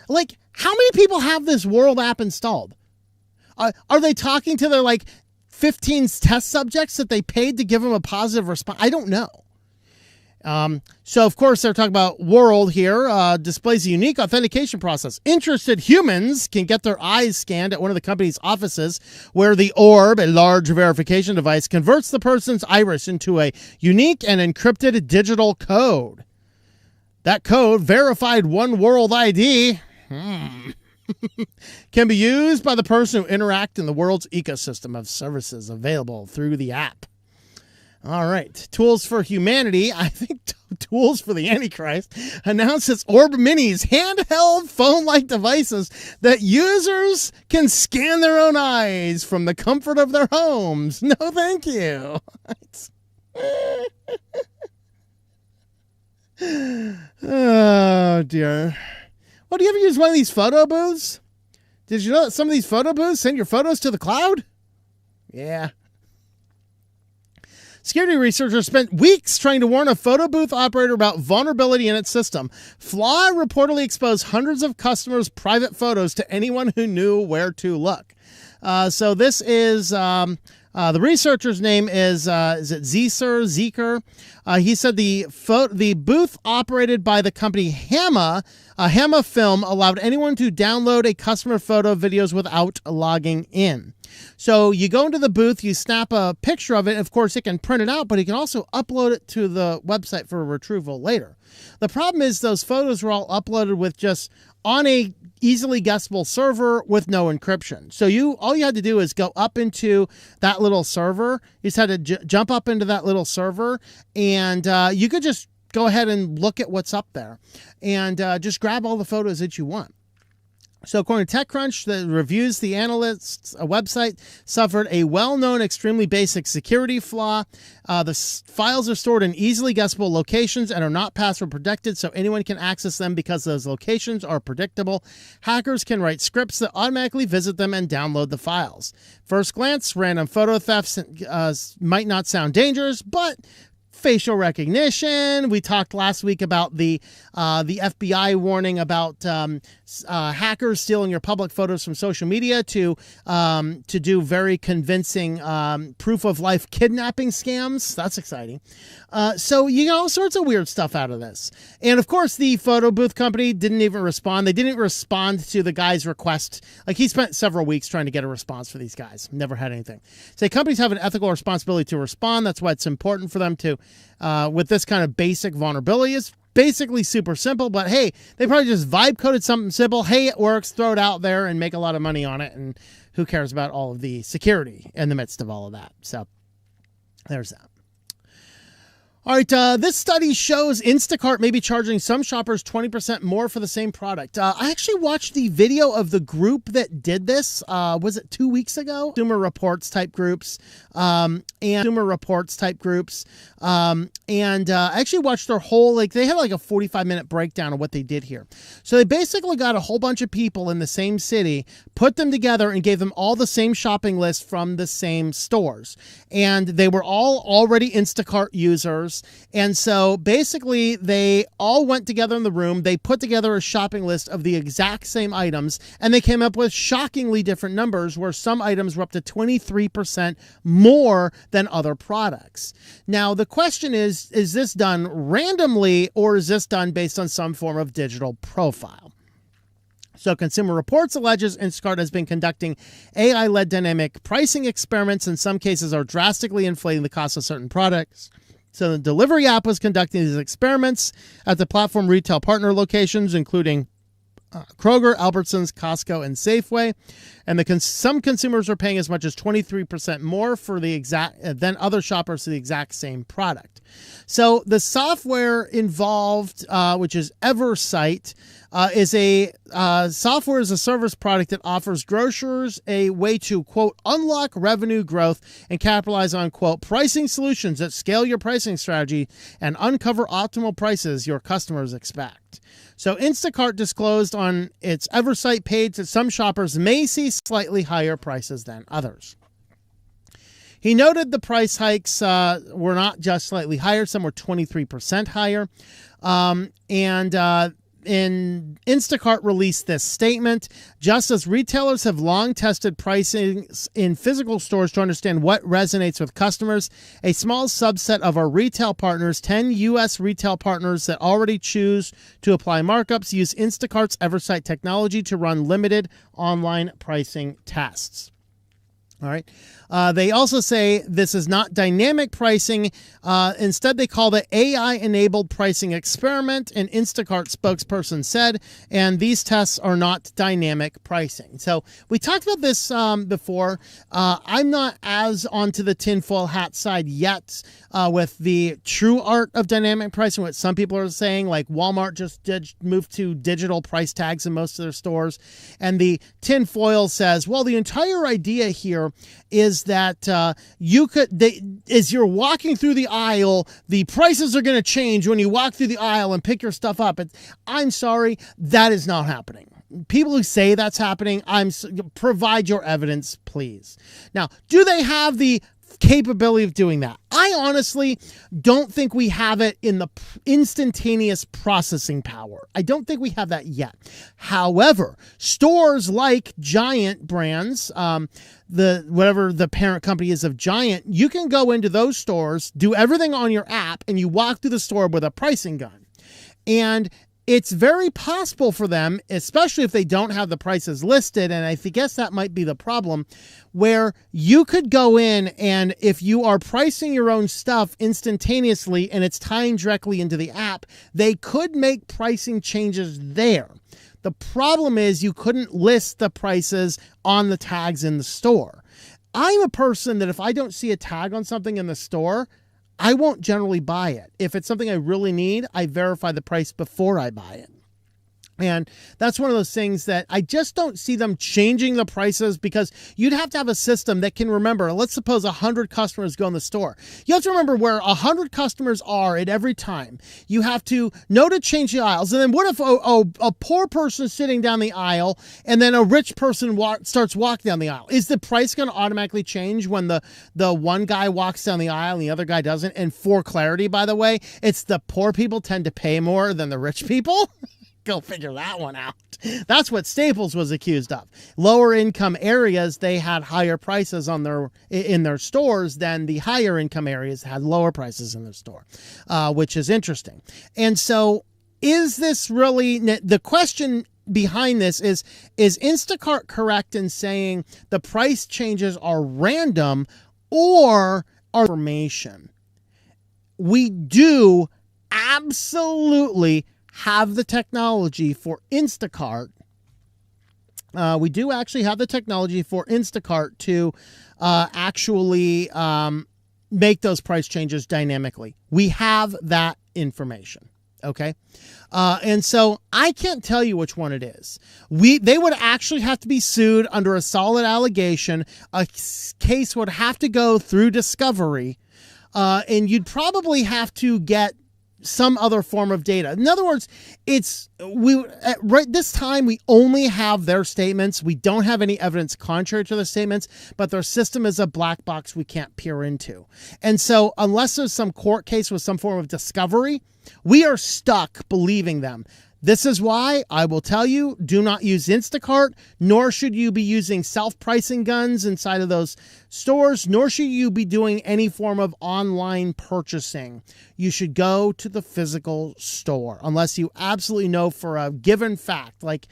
Speaker 1: Like, how many people have this World app installed? Are they talking to their, like, 15 test subjects that they paid to give them a positive response? I don't know. So, of course, they're talking about World here. Displays a unique authentication process. Interested humans can get their eyes scanned at one of the company's offices where the orb, a large verification device, converts the person's iris into a unique and encrypted digital code. That code, verified One World ID, can be used by the person who interact in the world's ecosystem of services available through the app. All right. Tools for Humanity, I think Tools for the Antichrist, announces Orb Minis, handheld phone-like devices that users can scan their own eyes from the comfort of their homes. No, thank you. Oh, dear. Well, do you ever use one of these photo booths? Did you know that some of these photo booths send your photos to the cloud? Yeah. Security researchers spent weeks trying to warn a photo booth operator about vulnerability in its system. Flaw reportedly exposed hundreds of customers' private photos to anyone who knew where to look. So this is the researcher's name is it Zeker? He said the booth operated by the company Hamma Film allowed anyone to download a customer photo videos without logging in. So you go into the booth, you snap a picture of it. Of course, it can print it out, but you can also upload it to the website for retrieval later. The problem is those photos were all uploaded with just on a easily guessable server with no encryption. So all you had to do is go up into that little server. You just had to jump up into that little server, and you could just go ahead and look at what's up there and just grab all the photos that you want. So according to TechCrunch, that reviews the analyst's website suffered a well-known, extremely basic security flaw. The files are stored in easily guessable locations and are not password protected, so anyone can access them because those locations are predictable. Hackers can write scripts that automatically visit them and download the files. First glance, random photo thefts might not sound dangerous, but facial recognition. We talked last week about the FBI warning about hackers stealing your public photos from social media to do very convincing proof of life kidnapping scams. That's exciting. So you get all sorts of weird stuff out of this. And of course, the photo booth company didn't even respond. They didn't respond to the guy's request. Like, he spent several weeks trying to get a response for these guys. Never had anything. So companies have an ethical responsibility to respond. That's why it's important for them to, with this kind of basic vulnerability. It's basically super simple, but hey, they probably just vibe coded something simple. Hey, it works, throw it out there and make a lot of money on it. And who cares about all of the security in the midst of all of that? So there's that. All right, this study shows Instacart may be charging some shoppers 20% more for the same product. I actually watched the video of the group that did this. Was it 2 weeks ago? Consumer Reports type groups, and I actually watched their whole, they had like a 45-minute breakdown of what they did here. So they basically got a whole bunch of people in the same city, put them together and gave them all the same shopping list from the same stores. And they were all already Instacart users. And so basically they all went together in the room. They put together a shopping list of the exact same items, and they came up with shockingly different numbers where some items were up to 23% more than other products. Now, the question is this done randomly or is this done based on some form of digital profile? So Consumer Reports alleges Instacart has been conducting AI-led dynamic pricing experiments. In some cases are drastically inflating the cost of certain products. So the delivery app was conducting these experiments at the platform retail partner locations, including Kroger, Albertsons, Costco, and Safeway. And some consumers are paying as much as 23% more for the than other shoppers for the exact same product. So the software involved, which is Eversight, is a software as a service product that offers grocers a way to, quote, unlock revenue growth and capitalize on, quote, pricing solutions that scale your pricing strategy and uncover optimal prices your customers expect. So Instacart disclosed on its Eversight page that some shoppers may see slightly higher prices than others. He noted the price hikes were not just slightly higher, some were 23% higher. Instacart released this statement: just as retailers have long tested pricing in physical stores to understand what resonates with customers, a small subset of our retail partners, 10 U.S. retail partners that already choose to apply markups, use Instacart's Eversight technology to run limited online pricing tests. All right. They also say this is not dynamic pricing. Instead, they call it AI-enabled pricing experiment, an Instacart spokesperson said, and these tests are not dynamic pricing. So we talked about this before. I'm not as onto the tinfoil hat side yet with the true art of dynamic pricing, what some people are saying, like Walmart just moved to digital price tags in most of their stores. And the tinfoil says, well, the entire idea here is that as you're walking through the aisle, the prices are going to change when you walk through the aisle and pick your stuff up. I'm sorry, that is not happening. People who say that's happening, provide your evidence, please. Now, do they have the capability of doing that? I honestly don't think we have it in the instantaneous processing power. I don't think we have that yet. However, stores like Giant brands, whatever the parent company is of Giant, you can go into those stores, do everything on your app, and you walk through the store with a pricing gun. And it's very possible for them, especially if they don't have the prices listed, and I guess that might be the problem, where you could go in and if you are pricing your own stuff instantaneously and it's tying directly into the app, they could make pricing changes there. The problem is you couldn't list the prices on the tags in the store. I'm a person that if I don't see a tag on something in the store, I won't generally buy it. If it's something I really need, I verify the price before I buy it. And that's one of those things that I just don't see them changing the prices, because you'd have to have a system that can remember, let's suppose 100 customers go in the store. You have to remember where 100 customers are at every time. You have to know to change the aisles. And then what if a poor person is sitting down the aisle and then a rich person starts walking down the aisle? Is the price going to automatically change when the one guy walks down the aisle and the other guy doesn't? And for clarity, by the way, it's the poor people tend to pay more than the rich people. Go figure that one out. That's what Staples was accused of. Lower income areas, they had higher prices in their stores than the higher income areas had lower prices in their store, which is interesting. And so is this really, the question behind this is Instacart correct in saying the price changes are random or are information? We do absolutely have the technology for Instacart. We do actually have the technology for Instacart to actually make those price changes dynamically. We have that information. Okay. And so I can't tell you which one it is. They would actually have to be sued under a solid allegation. A case would have to go through discovery. And you'd probably have to get some other form of data. In other words, right this time we only have their statements. We don't have any evidence contrary to their statements, but their system is a black box we can't peer into. And so unless there's some court case with some form of discovery, we are stuck believing them. This is why I will tell you, do not use Instacart, nor should you be using self-pricing guns inside of those stores, nor should you be doing any form of online purchasing. You should go to the physical store, unless you absolutely know for a given fact, like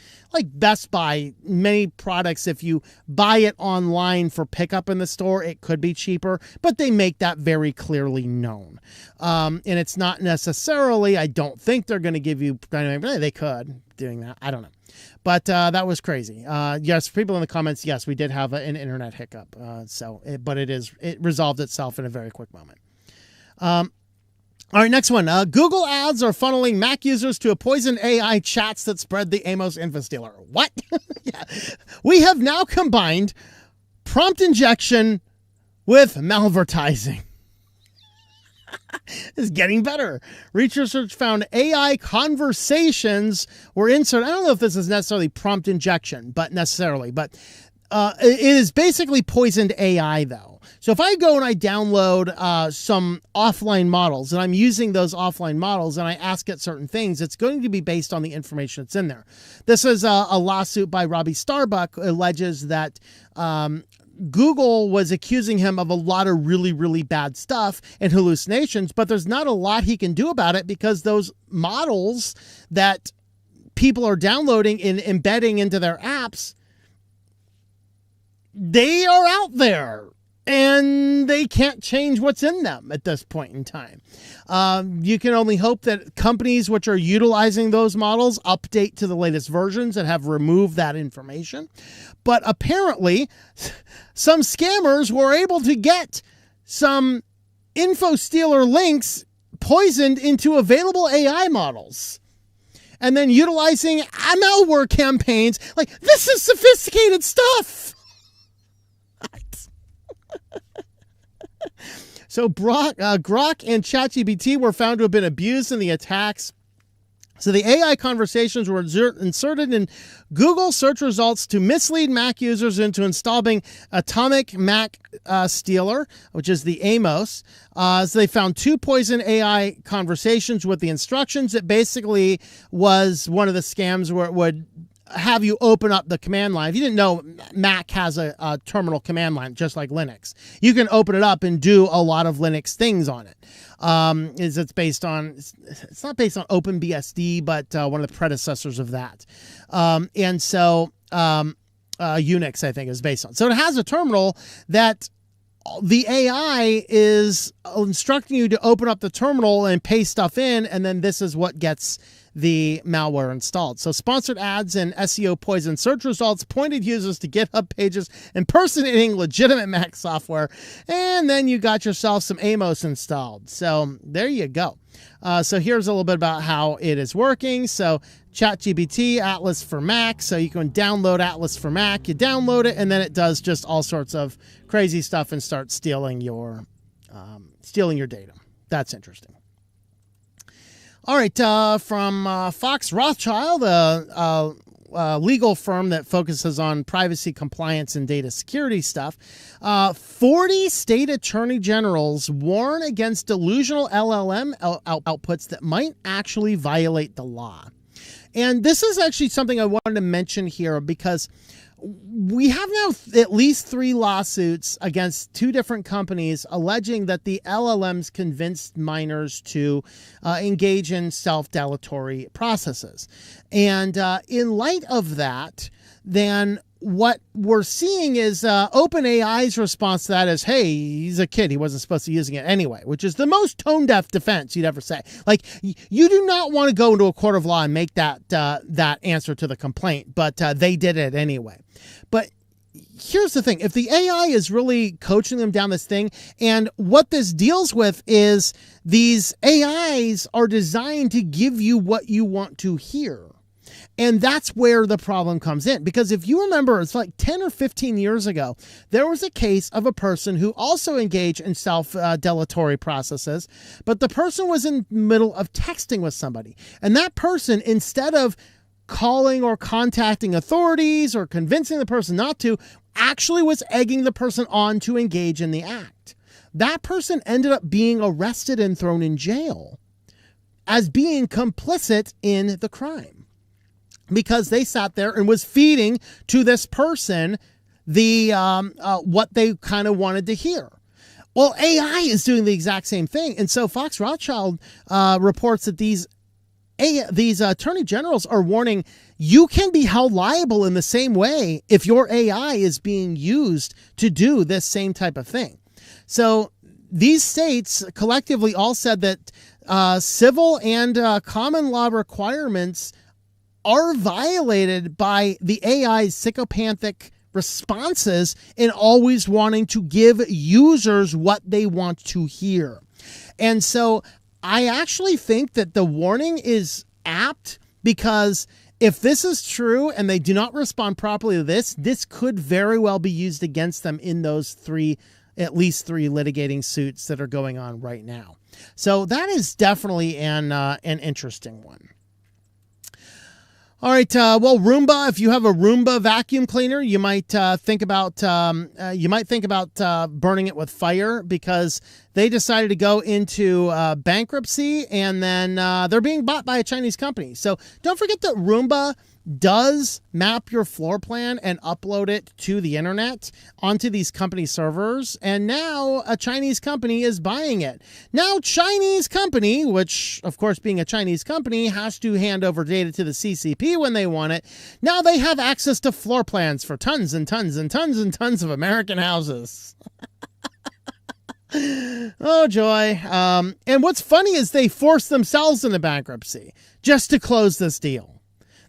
Speaker 1: Best Buy, many products, if you buy it online for pickup in the store, it could be cheaper, but they make that very clearly known. And it's not necessarily, I don't think they're going to give you, they could doing that. I don't know. But that was crazy. Yes, people in the comments, yes, we did have an internet hiccup. But it resolved itself in a very quick moment. All right, next one. Google ads are funneling Mac users to a poisoned AI chats that spread the Amos infostealer. What? Yeah. We have now combined prompt injection with malvertising. It's getting better. Researchers found AI conversations were inserted. I don't know if this is necessarily prompt injection, but it is basically poisoned AI, though. So if I go and I download some offline models, and I'm using those offline models, and I ask it certain things, it's going to be based on the information that's in there. This is a lawsuit by Robbie Starbuck, alleges that Google was accusing him of a lot of really, really bad stuff and hallucinations, but there's not a lot he can do about it because those models that people are downloading and embedding into their apps, they are out there. And they can't change what's in them at this point in time. You can only hope that companies which are utilizing those models update to the latest versions and have removed that information. But apparently, some scammers were able to get some info stealer links poisoned into available AI models. And then utilizing malware campaigns. Like, this is sophisticated stuff. So Grok and ChatGPT were found to have been abused in the attacks. So the AI conversations were inserted in Google search results to mislead Mac users into installing Atomic Mac Stealer, which is the Amos. So they found 2 poison AI conversations with the instructions. It basically was one of the scams where it would have you open up the command line. If you didn't know, Mac has a terminal command line, just like Linux. You can open it up and do a lot of Linux things on it. It's not based on OpenBSD, but one of the predecessors of that. And so Unix, I think, is based on. So it has a terminal that the AI is instructing you to open up the terminal and paste stuff in, and then this is what gets the malware installed. So sponsored ads and SEO poison search results pointed users to GitHub pages impersonating legitimate Mac software, and then you got yourself some Amos installed. So there you go. So here's a little bit about how it is working. So ChatGPT, Atlas for Mac. So you can download Atlas for Mac. You download it, and then it does just all sorts of crazy stuff and starts stealing your data. That's interesting. All right, from Fox Rothschild, a legal firm that focuses on privacy, compliance, and data security stuff, 40 state attorney generals warn against delusional LLM outputs that might actually violate the law. And this is actually something I wanted to mention here because we have now at least 3 lawsuits against 2 different companies alleging that the LLMs convinced minors to engage in self-deletory processes. And in light of that, then what we're seeing is OpenAI's response to that is, hey, he's a kid. He wasn't supposed to be using it anyway, which is the most tone-deaf defense you'd ever say. Like, you do not want to go into a court of law and make that answer to the complaint, but they did it anyway. But here's the thing. If the AI is really coaching them down this thing, and what this deals with is these AIs are designed to give you what you want to hear. And that's where the problem comes in. Because if you remember, it's like 10 or 15 years ago, there was a case of a person who also engaged in self-deletory processes, but the person was in the middle of texting with somebody. And that person, instead of calling or contacting authorities or convincing the person not to, actually was egging the person on to engage in the act. That person ended up being arrested and thrown in jail as being complicit in the crime, because they sat there and was feeding to this person the what they kind of wanted to hear. Well, AI is doing the exact same thing. And so Fox Rothschild reports that these attorney generals are warning you can be held liable in the same way if your AI is being used to do this same type of thing. So these states collectively all said that civil and common law requirements are violated by the AI's psychopathic responses in always wanting to give users what they want to hear. And so I actually think that the warning is apt, because if this is true and they do not respond properly to this, this could very well be used against them in those at least three litigating suits that are going on right now. So that is definitely an interesting one. All right. Well, Roomba. If you have a Roomba vacuum cleaner, you might think about burning it with fire, because they decided to go into bankruptcy, and then they're being bought by a Chinese company. So don't forget that Roomba does map your floor plan and upload it to the internet onto these company servers. And now a Chinese company is buying it. Now, Chinese company, which of course being a Chinese company has to hand over data to the CCP when they want it. Now they have access to floor plans for tons and tons and tons and tons of American houses. Oh, joy. And what's funny is they forced themselves into bankruptcy just to close this deal.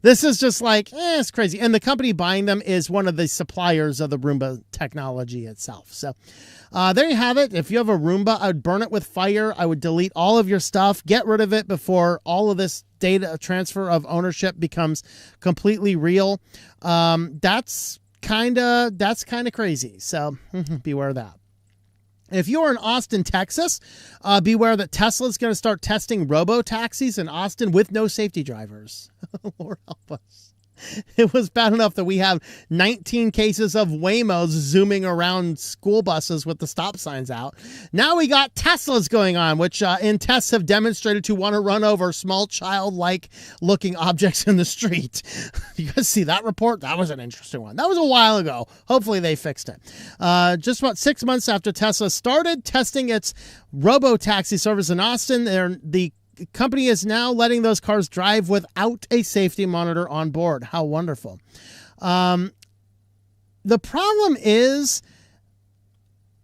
Speaker 1: This is just like, it's crazy. And the company buying them is one of the suppliers of the Roomba technology itself. So there you have it. If you have a Roomba, I would burn it with fire. I would delete all of your stuff. Get rid of it before all of this data transfer of ownership becomes completely real. That's kind of crazy. So beware of that. If you're in Austin, Texas, beware that Tesla is going to start testing robo-taxis in Austin with no safety drivers. Lord help us. It was bad enough that we have 19 cases of Waymos zooming around school buses with the stop signs out. Now we got Teslas going on, which in tests have demonstrated to want to run over small child-like looking objects in the street. You guys see that report? That was an interesting one. That was a while ago. Hopefully they fixed it. Just about 6 months after Tesla started testing its robo-taxi service in Austin, the company is now letting those cars drive without a safety monitor on board. How wonderful. The problem is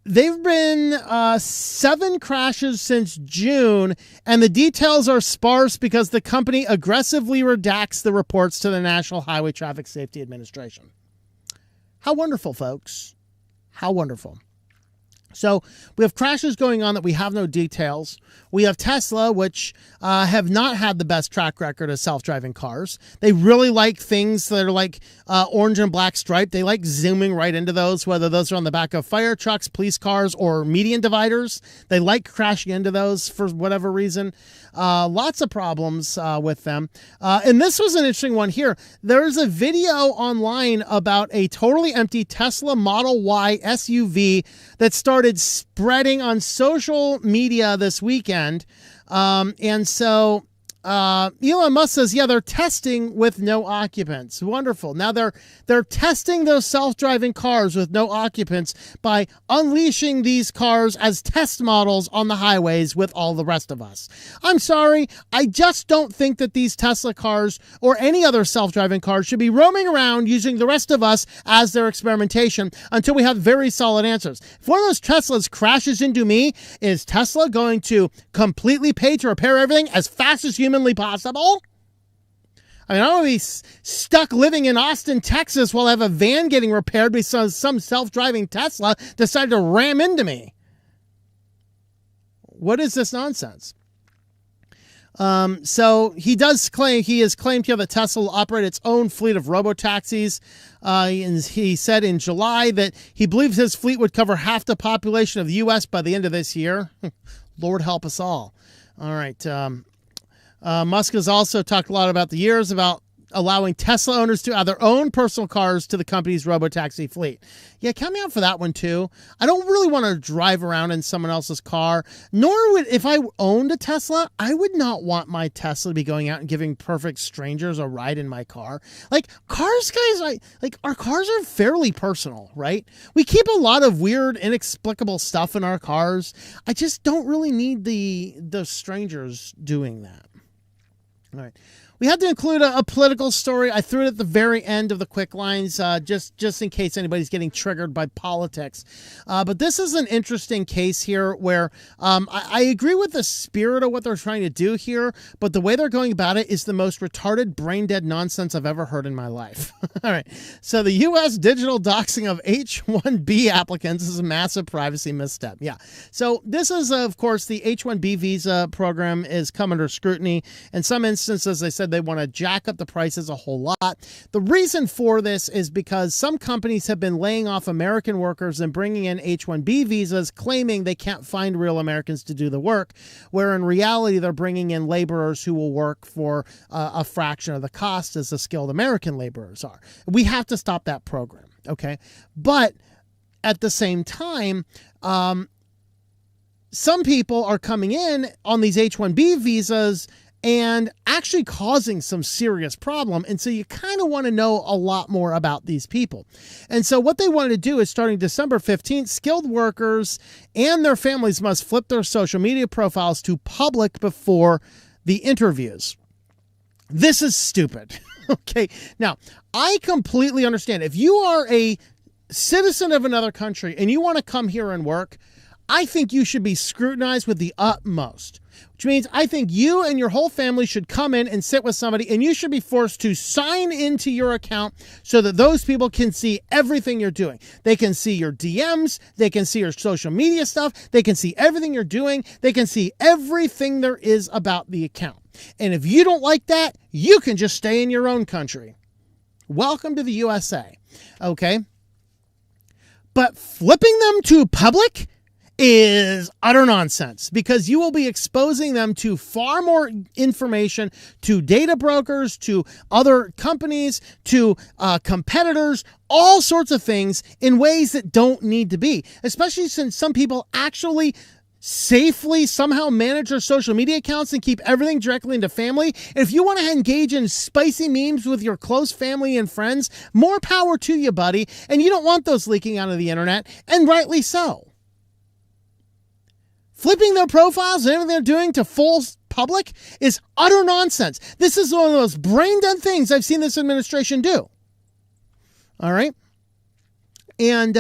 Speaker 1: they've been 7 crashes since June, and the details are sparse because the company aggressively redacts the reports to the National Highway Traffic Safety Administration. How wonderful, folks. How wonderful. So we have crashes going on that we have no details. We have Tesla, which have not had the best track record of self-driving cars. They really like things that are like orange and black stripe. They like zooming right into those, whether those are on the back of fire trucks, police cars, or median dividers. They like crashing into those for whatever reason. Lots of problems with them. And this was an interesting one here. There's a video online about a totally empty Tesla Model Y SUV that started spreading on social media this weekend. And so Elon Musk says, yeah, they're testing with no occupants. Wonderful. Now they're testing those self-driving cars with no occupants by unleashing these cars as test models on the highways with all the rest of us. I'm sorry. I just don't think that these Tesla cars or any other self-driving cars should be roaming around using the rest of us as their experimentation until we have very solid answers. If one of those Teslas crashes into me, is Tesla going to completely pay to repair everything as fast as humanly possible? I mean, I don't want to be stuck living in Austin, Texas while I have a van getting repaired because some self-driving Tesla decided to ram into me. What is this nonsense? So he has claimed here that Tesla will operate its own fleet of robo-taxis. And he said in July that he believes his fleet would cover half the population of the U.S. by the end of this year. Lord help us all. All right. Musk has also talked a lot about the years about allowing Tesla owners to add their own personal cars to the company's robotaxi fleet. Yeah, count me out for that one too. I don't really want to drive around in someone else's car, nor would, if I owned a Tesla, I would not want my Tesla to be going out and giving perfect strangers a ride in my car. Like cars, guys, like our cars are fairly personal, right? We keep a lot of weird, inexplicable stuff in our cars. I just don't really need the strangers doing that. All right. We had to include a political story. I threw it at the very end of the quick lines, just in case anybody's getting triggered by politics. But this is an interesting case here where I agree with the spirit of what they're trying to do here, but the way they're going about it is the most retarded, brain-dead nonsense I've ever heard in my life. All right. So the U.S. digital doxing of H-1B applicants is a massive privacy misstep. Yeah. So this is, of course, the H-1B visa program is come under scrutiny. In some instances, they said they want to jack up the prices a whole lot. The reason for this is because some companies have been laying off American workers and bringing in H-1B visas, claiming they can't find real Americans to do the work, where in reality they're bringing in laborers who will work for a fraction of the cost as the skilled American laborers are. We have to stop that program, okay? But at the same time, some people are coming in on these H-1B visas and actually causing some serious problem. And so you kind of want to know a lot more about these people. And so what they wanted to do is, starting December 15th, skilled workers and their families must flip their social media profiles to public before the interviews. This is stupid. Okay. Now, I completely understand. If you are a citizen of another country and you want to come here and work, I think you should be scrutinized with the utmost, which means I think you and your whole family should come in and sit with somebody, and you should be forced to sign into your account so that those people can see everything you're doing. They can see your DMs. They can see your social media stuff. They can see everything you're doing. They can see everything there is about the account. And if you don't like that, you can just stay in your own country. Welcome to the USA. Okay. But flipping them to public is utter nonsense, because you will be exposing them to far more information, to data brokers, to other companies, to competitors, all sorts of things in ways that don't need to be, especially since some people actually safely somehow manage their social media accounts and keep everything directly into family. And if you want to engage in spicy memes with your close family and friends, more power to you, buddy. And you don't want those leaking out of the internet, and rightly so. Flipping their profiles and everything they're doing to full public is utter nonsense. This is one of the most brain-dead things I've seen this administration do. All right? And,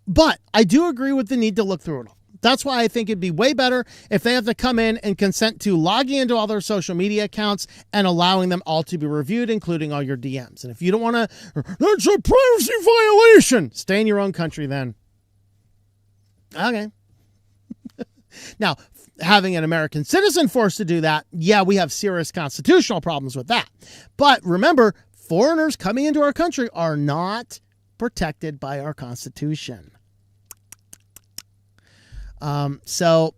Speaker 1: but I do agree with the need to look through it all. That's why I think it'd be way better if they have to come in and consent to logging into all their social media accounts and allowing them all to be reviewed, including all your DMs. And if you don't want to, that's a privacy violation. Stay in your own country then. Okay. Now, having an American citizen forced to do that, yeah, we have serious constitutional problems with that. But remember, foreigners coming into our country are not protected by our Constitution. So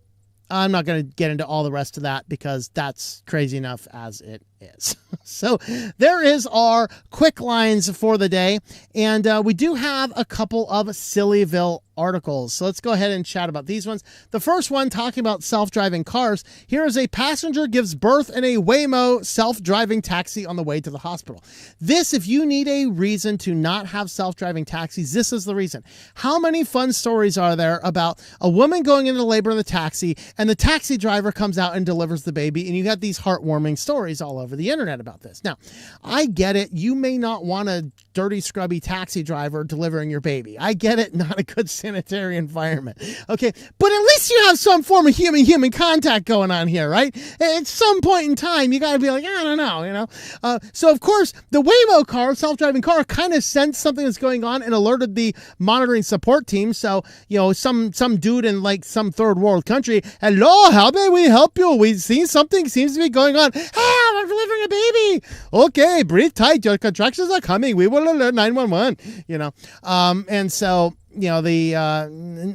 Speaker 1: I'm not going to get into all the rest of that because that's crazy enough as it is. So there is our quick lines for the day. And we do have a couple of Sillyville articles. So let's go ahead and chat about these ones. The first one, talking about self-driving cars. Here is a passenger gives birth in a Waymo self-driving taxi on the way to the hospital. This, if you need a reason to not have self-driving taxis, this is the reason. How many fun stories are there about a woman going into labor in the taxi and the taxi driver comes out and delivers the baby, and you got these heartwarming stories all over the internet about this. Now, I get it. You may not want a dirty, scrubby taxi driver delivering your baby. I get it. Not a good sanitary environment. Okay. But at least you have some form of human contact going on here, right? At some point in time, you got to be like, I don't know, you know? So of course the Waymo car, self-driving car, kind of sensed something that's going on and alerted the monitoring support team. So, you know, some dude in like some third world country, hello, how may we help you? We see something seems to be going on. Hey, I'm delivering a baby. Okay. Breathe tight. Your contractions are coming. We will alert 911, you know? And so, you know,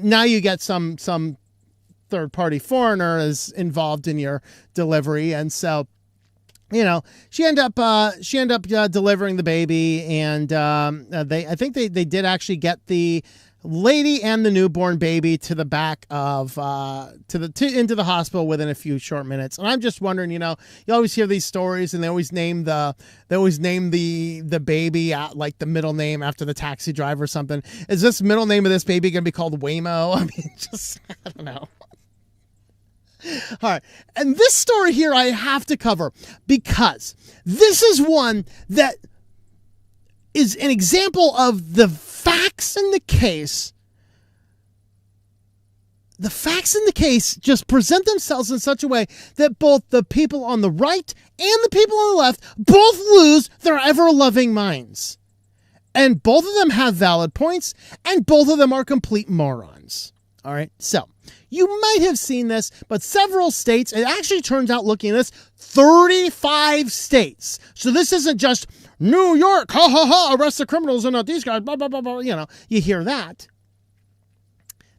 Speaker 1: now you get some third-party foreigner is involved in your delivery, and so, you know, she ended up delivering the baby, and I think they did actually get the lady and the newborn baby to the back of into the hospital within a few short minutes. And I'm just wondering, you know, you always hear these stories and they always name the baby at like the middle name after the taxi driver or something. Is this middle name of this baby going to be called Waymo? I mean, just, I don't know. All right. And this story here I have to cover because this is one that is an example of the facts in the case. The facts in the case just present themselves in such a way that both the people on the right and the people on the left both lose their ever-loving minds. And both of them have valid points, and both of them are complete morons. All right, so you might have seen this, but several states, it actually turns out, looking at this, 35 states. So this isn't just New York, ha ha ha, arrest the criminals and not these guys, blah, blah, blah, blah. You know, you hear that.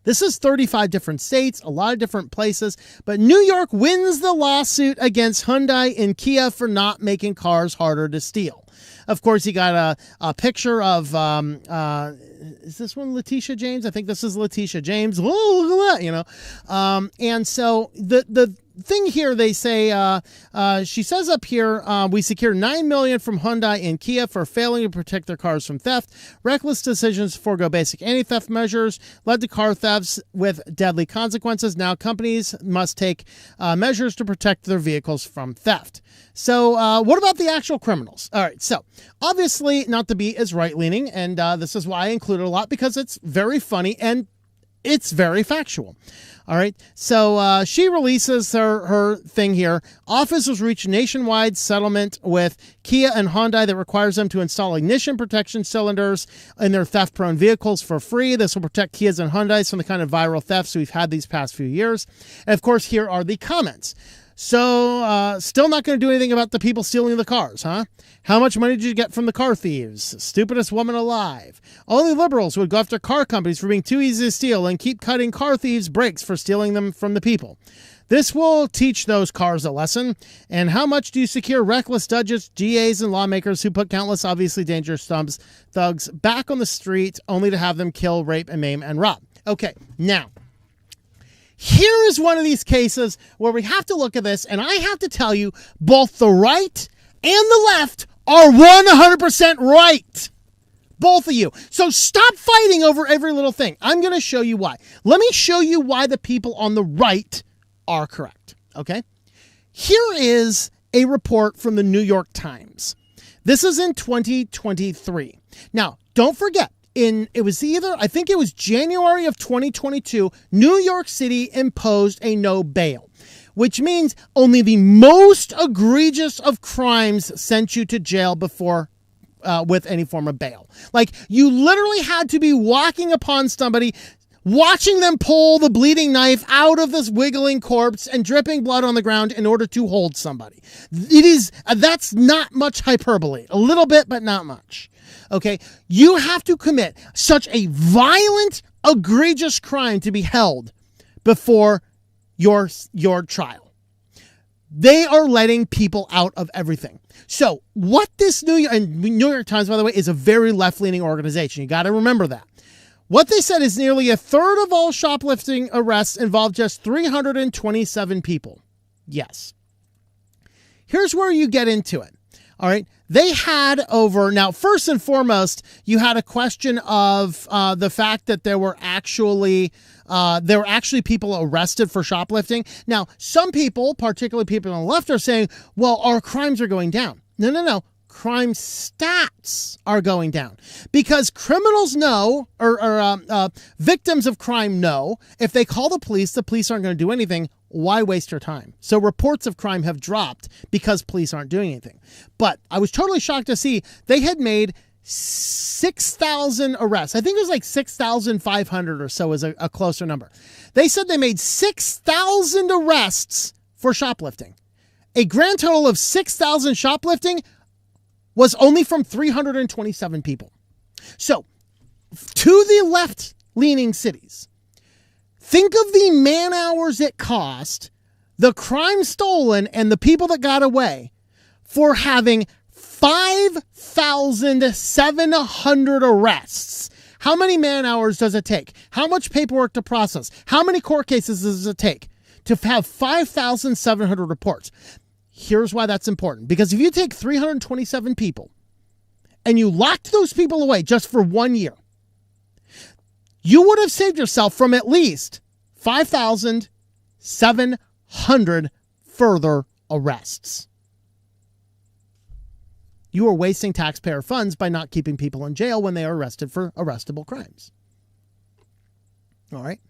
Speaker 1: This is 35 different states, a lot of different places, but New York wins the lawsuit against Hyundai and Kia for not making cars harder to steal. Of course, you got a picture of, is this one Letitia James? I think this is Letitia James. Whoa, look at that, you know. And so the thing here, they say, she says up here, we secured $9 million from Hyundai and Kia for failing to protect their cars from theft. Reckless decisions to forego basic anti-theft measures led to car thefts with deadly consequences. Now companies must take measures to protect their vehicles from theft. So what about the actual criminals? All right, so obviously not to be as right-leaning, and this is why I include it a lot, because it's very funny and it's very factual. All right, so she releases her thing here. Officers reached nationwide settlement with Kia and Hyundai that requires them to install ignition protection cylinders in their theft-prone vehicles for free. This will protect Kias and Hyundais from the kind of viral thefts we've had these past few years. And of course, here are the comments. So, still not going to do anything about the people stealing the cars, huh? How much money did you get from the car thieves? Stupidest woman alive. Only liberals would go after car companies for being too easy to steal and keep cutting car thieves' breaks for stealing them from the people. This will teach those cars a lesson. And how much do you secure reckless judges, GAs, and lawmakers who put countless obviously dangerous thugs back on the street only to have them kill, rape, and maim, and rob? Okay, now, here is one of these cases where we have to look at this, and I have to tell you, both the right and the left are 100% right. Both of you. So stop fighting over every little thing. I'm going to show you why. Let me show you why the people on the right are correct, okay? Here is a report from the New York Times. This is in 2023. Now, don't forget, I think it was January of 2022, New York City imposed a no bail, which means only the most egregious of crimes sent you to jail before with any form of bail. Like, you literally had to be walking upon somebody, watching them pull the bleeding knife out of this wiggling corpse and dripping blood on the ground in order to hold somebody. That's not much hyperbole. A little bit, but not much. Okay, you have to commit such a violent, egregious crime to be held before your trial. They are letting people out of everything. So what this New York Times, by the way, is a very left-leaning organization. You got to remember that. What they said is nearly a third of all shoplifting arrests involved just 327 people. Yes. Here's where you get into it. All right. They had now, first and foremost, you had a question of the fact that there were actually people arrested for shoplifting. Now, some people, particularly people on the left, are saying, well, our crimes are going down. No. Crime stats are going down because criminals know, or victims of crime know, if they call the police aren't going to do anything. Why waste your time? So reports of crime have dropped because police aren't doing anything. But I was totally shocked to see they had made 6,000 arrests. I think it was like 6,500 or so is a closer number. They said they made 6,000 arrests for shoplifting. A grand total of 6,000 shoplifting was only from 327 people. So, to the left-leaning cities, think of the man hours it cost, the crime stolen, and the people that got away for having 5,700 arrests. How many man hours does it take? How much paperwork to process? How many court cases does it take to have 5,700 reports? Here's why that's important. Because if you take 327 people and you locked those people away just for 1 year, you would have saved yourself from at least 5,700 further arrests. You are wasting taxpayer funds by not keeping people in jail when they are arrested for arrestable crimes. All right.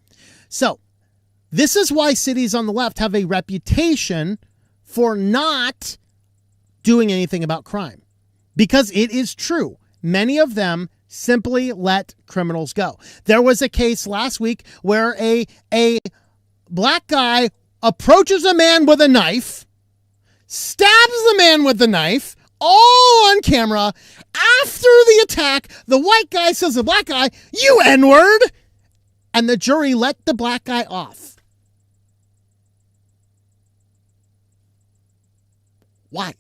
Speaker 1: So this is why cities on the left have a reputation for not doing anything about crime. Because it is true. Many of them simply let criminals go. There was a case last week where a black guy approaches a man with a knife, stabs the man with the knife, all on camera. After the attack, the white guy says to the black guy, "You N-word," and the jury let the black guy off. Why?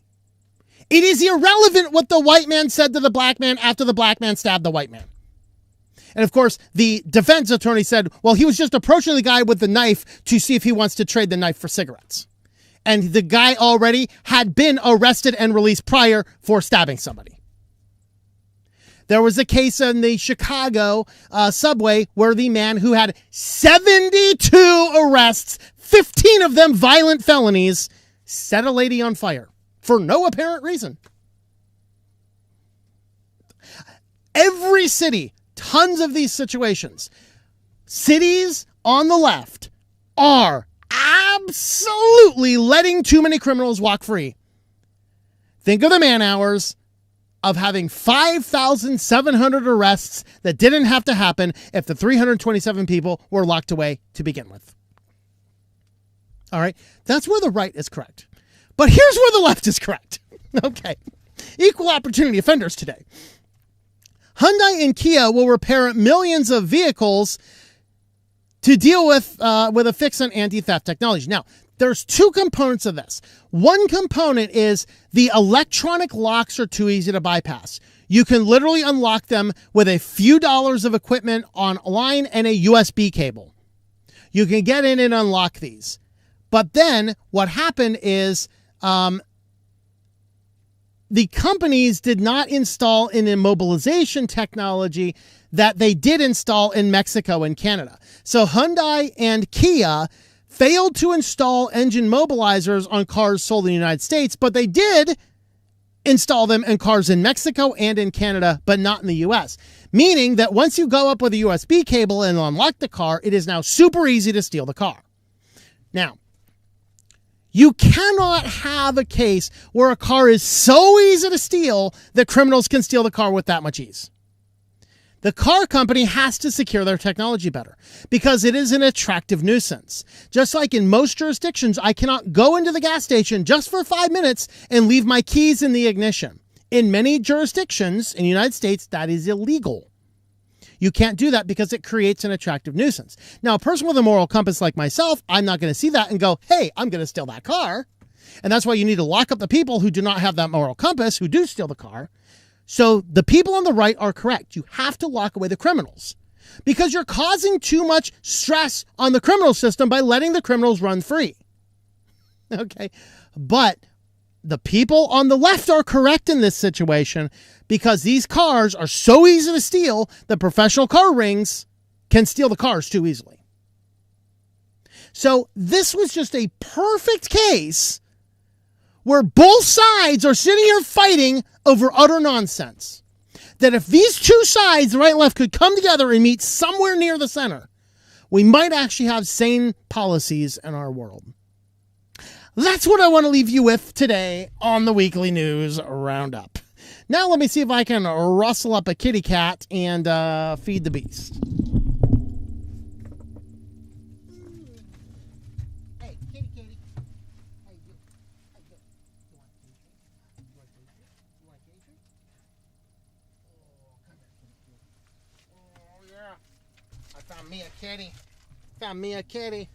Speaker 1: It is irrelevant what the white man said to the black man after the black man stabbed the white man. And of course, the defense attorney said, well, he was just approaching the guy with the knife to see if he wants to trade the knife for cigarettes. and the guy already had been arrested and released prior for stabbing somebody. There was a case in the Chicago subway where the man who had 72 arrests, 15 of them violent felonies, set a lady on fire for no apparent reason. Every city, tons of these situations. Cities on the left are absolutely letting too many criminals walk free. Think of the man hours of having 5,700 arrests that didn't have to happen if the 327 people were locked away to begin with. All right, that's where the right is correct. But here's where the left is correct. Okay, equal opportunity offenders today. Hyundai and Kia will repair millions of vehicles to deal with a fix on anti-theft technology. Now, there's two components of this. One component is the electronic locks are too easy to bypass. You can literally unlock them with a few dollars of equipment online and a USB cable. You can get in and unlock these. But then what happened is the companies did not install an immobilization technology that they did install in Mexico and Canada. So Hyundai and Kia failed to install engine mobilizers on cars sold in the United States, but they did install them in cars in Mexico and in Canada, but not in the US. Meaning that once you go up with a USB cable and unlock the car, it is now super easy to steal the car. Now, you cannot have a case where a car is so easy to steal that criminals can steal the car with that much ease. The car company has to secure their technology better because it is an attractive nuisance. Just like in most jurisdictions, I cannot go into the gas station just for 5 minutes and leave my keys in the ignition. In many jurisdictions in the United States, that is illegal. You can't do that because it creates an attractive nuisance. Now, a person with a moral compass like myself, I'm not going to see that and go, hey, I'm going to steal that car. And that's why you need to lock up the people who do not have that moral compass, who do steal the car. So the people on the right are correct. You have to lock away the criminals because you're causing too much stress on the criminal system by letting the criminals run free. Okay. But the people on the left are correct in this situation because these cars are so easy to steal that professional car rings can steal the cars too easily. So this was just a perfect case where both sides are sitting here fighting over utter nonsense. That if these two sides, the right and left, could come together and meet somewhere near the center, we might actually have sane policies in our world. That's what I want to leave you with today on the Weekly News Roundup. Now let me see if I can rustle up a kitty cat and feed the beast. Hey, kitty, kitty. How you doing? How you doing? You want kitty treat? You want kitty treat? You want kitty treat? Oh, come here, kitty. Oh, yeah. I found me a kitty. Found me a kitty.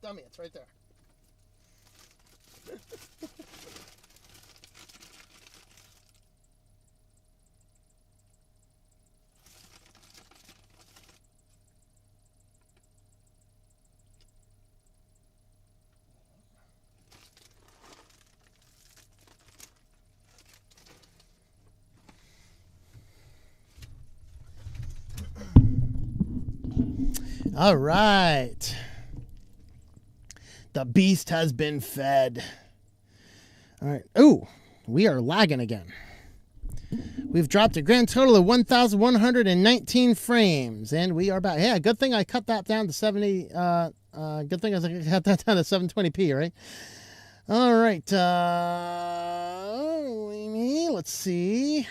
Speaker 1: Dummy, it's right there. All right. The beast has been fed. All right. Ooh, we are lagging again. We've dropped a grand total of 1,119 frames, and we are back. Yeah, good thing I cut that down to 70. Good thing I cut that down to 720p, right? All right. Let's see.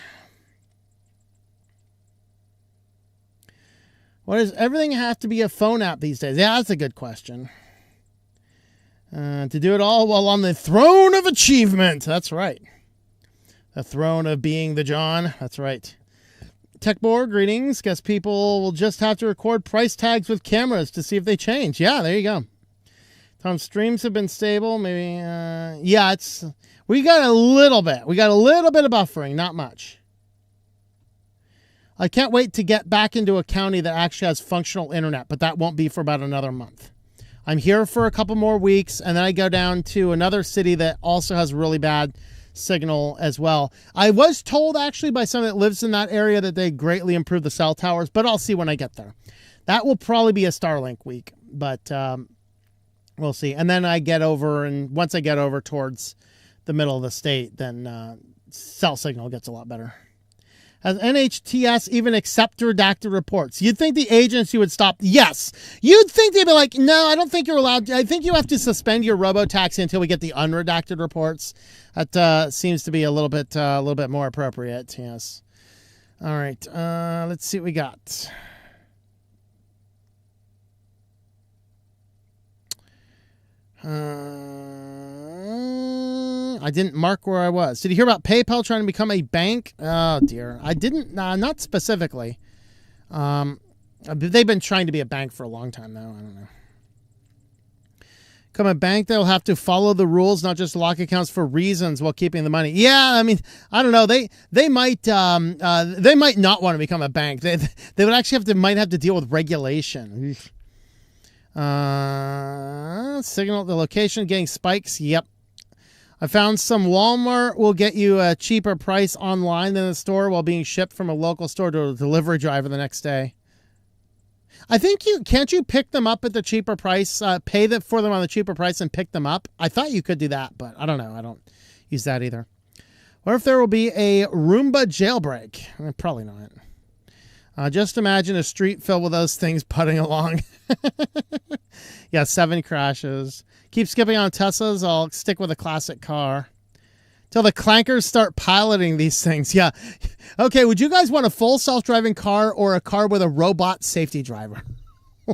Speaker 1: Why does everything have to be a phone app these days? Yeah, that's a good question. To do it all while on the throne of achievement. That's right. The throne of being the John. That's right. Tech board, greetings. Guess people will just have to record price tags with cameras to see if they change. Yeah, there you go. Some streams have been stable. Maybe, yeah, we got a little bit. We got a little bit of buffering, not much. I can't wait to get back into a county that actually has functional internet, but that won't be for about another month. I'm here for a couple more weeks, and then I go down to another city that also has really bad signal as well. I was told actually by someone that lives in that area that they greatly improved the cell towers, but I'll see when I get there. That will probably be a Starlink week, but we'll see. And then I get over, and once I get over towards the middle of the state, then cell signal gets a lot better. Has NHTS even accept redacted reports? You'd think the agency would stop. Yes. You'd think they'd be like, no, I don't think you're allowed. I think you have to suspend your robo-taxi until we get the unredacted reports. That seems to be a little bit more appropriate. Yes. All right. Let's see what we got. I didn't mark where I was. Did you hear about PayPal trying to become a bank? Oh, dear. I didn't. Not specifically. They've been trying to be a bank for a long time, though. I don't know. Become a bank, they'll have to follow the rules, not just lock accounts for reasons while keeping the money. Yeah, I mean, I don't know. They might not want to become a bank. They would actually might have to deal with regulation. Signal the location, getting spikes. Yep. I found some Walmart will get you a cheaper price online than the store while being shipped from a local store to a delivery driver the next day. I think can't you pick them up at the cheaper price, pay for them on the cheaper price and pick them up? I thought you could do that, but I don't know. I don't use that either. What if there will be a Roomba jailbreak? Probably not. Just imagine a street filled with those things putting along. Yeah, 7 crashes. Keep skipping on Teslas. I'll stick with a classic car. Till the clankers start piloting these things. Yeah. Okay, would you guys want a full self-driving car or a car with a robot safety driver?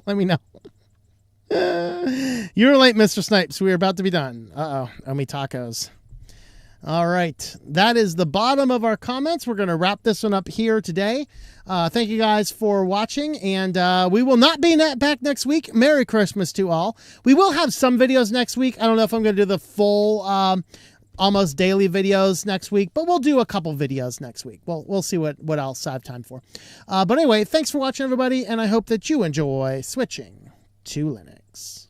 Speaker 1: Let me know. You're late, Mr. Snipes. We're about to be done. Uh-oh. Omi tacos. All right. That is the bottom of our comments. We're going to wrap this one up here today. Thank you guys for watching, and we will not be back next week. Merry Christmas to all. We will have some videos next week. I don't know if I'm going to do the full almost daily videos next week, but we'll do a couple videos next week. We'll see what else I have time for. But anyway, thanks for watching, everybody, and I hope that you enjoy switching to Linux.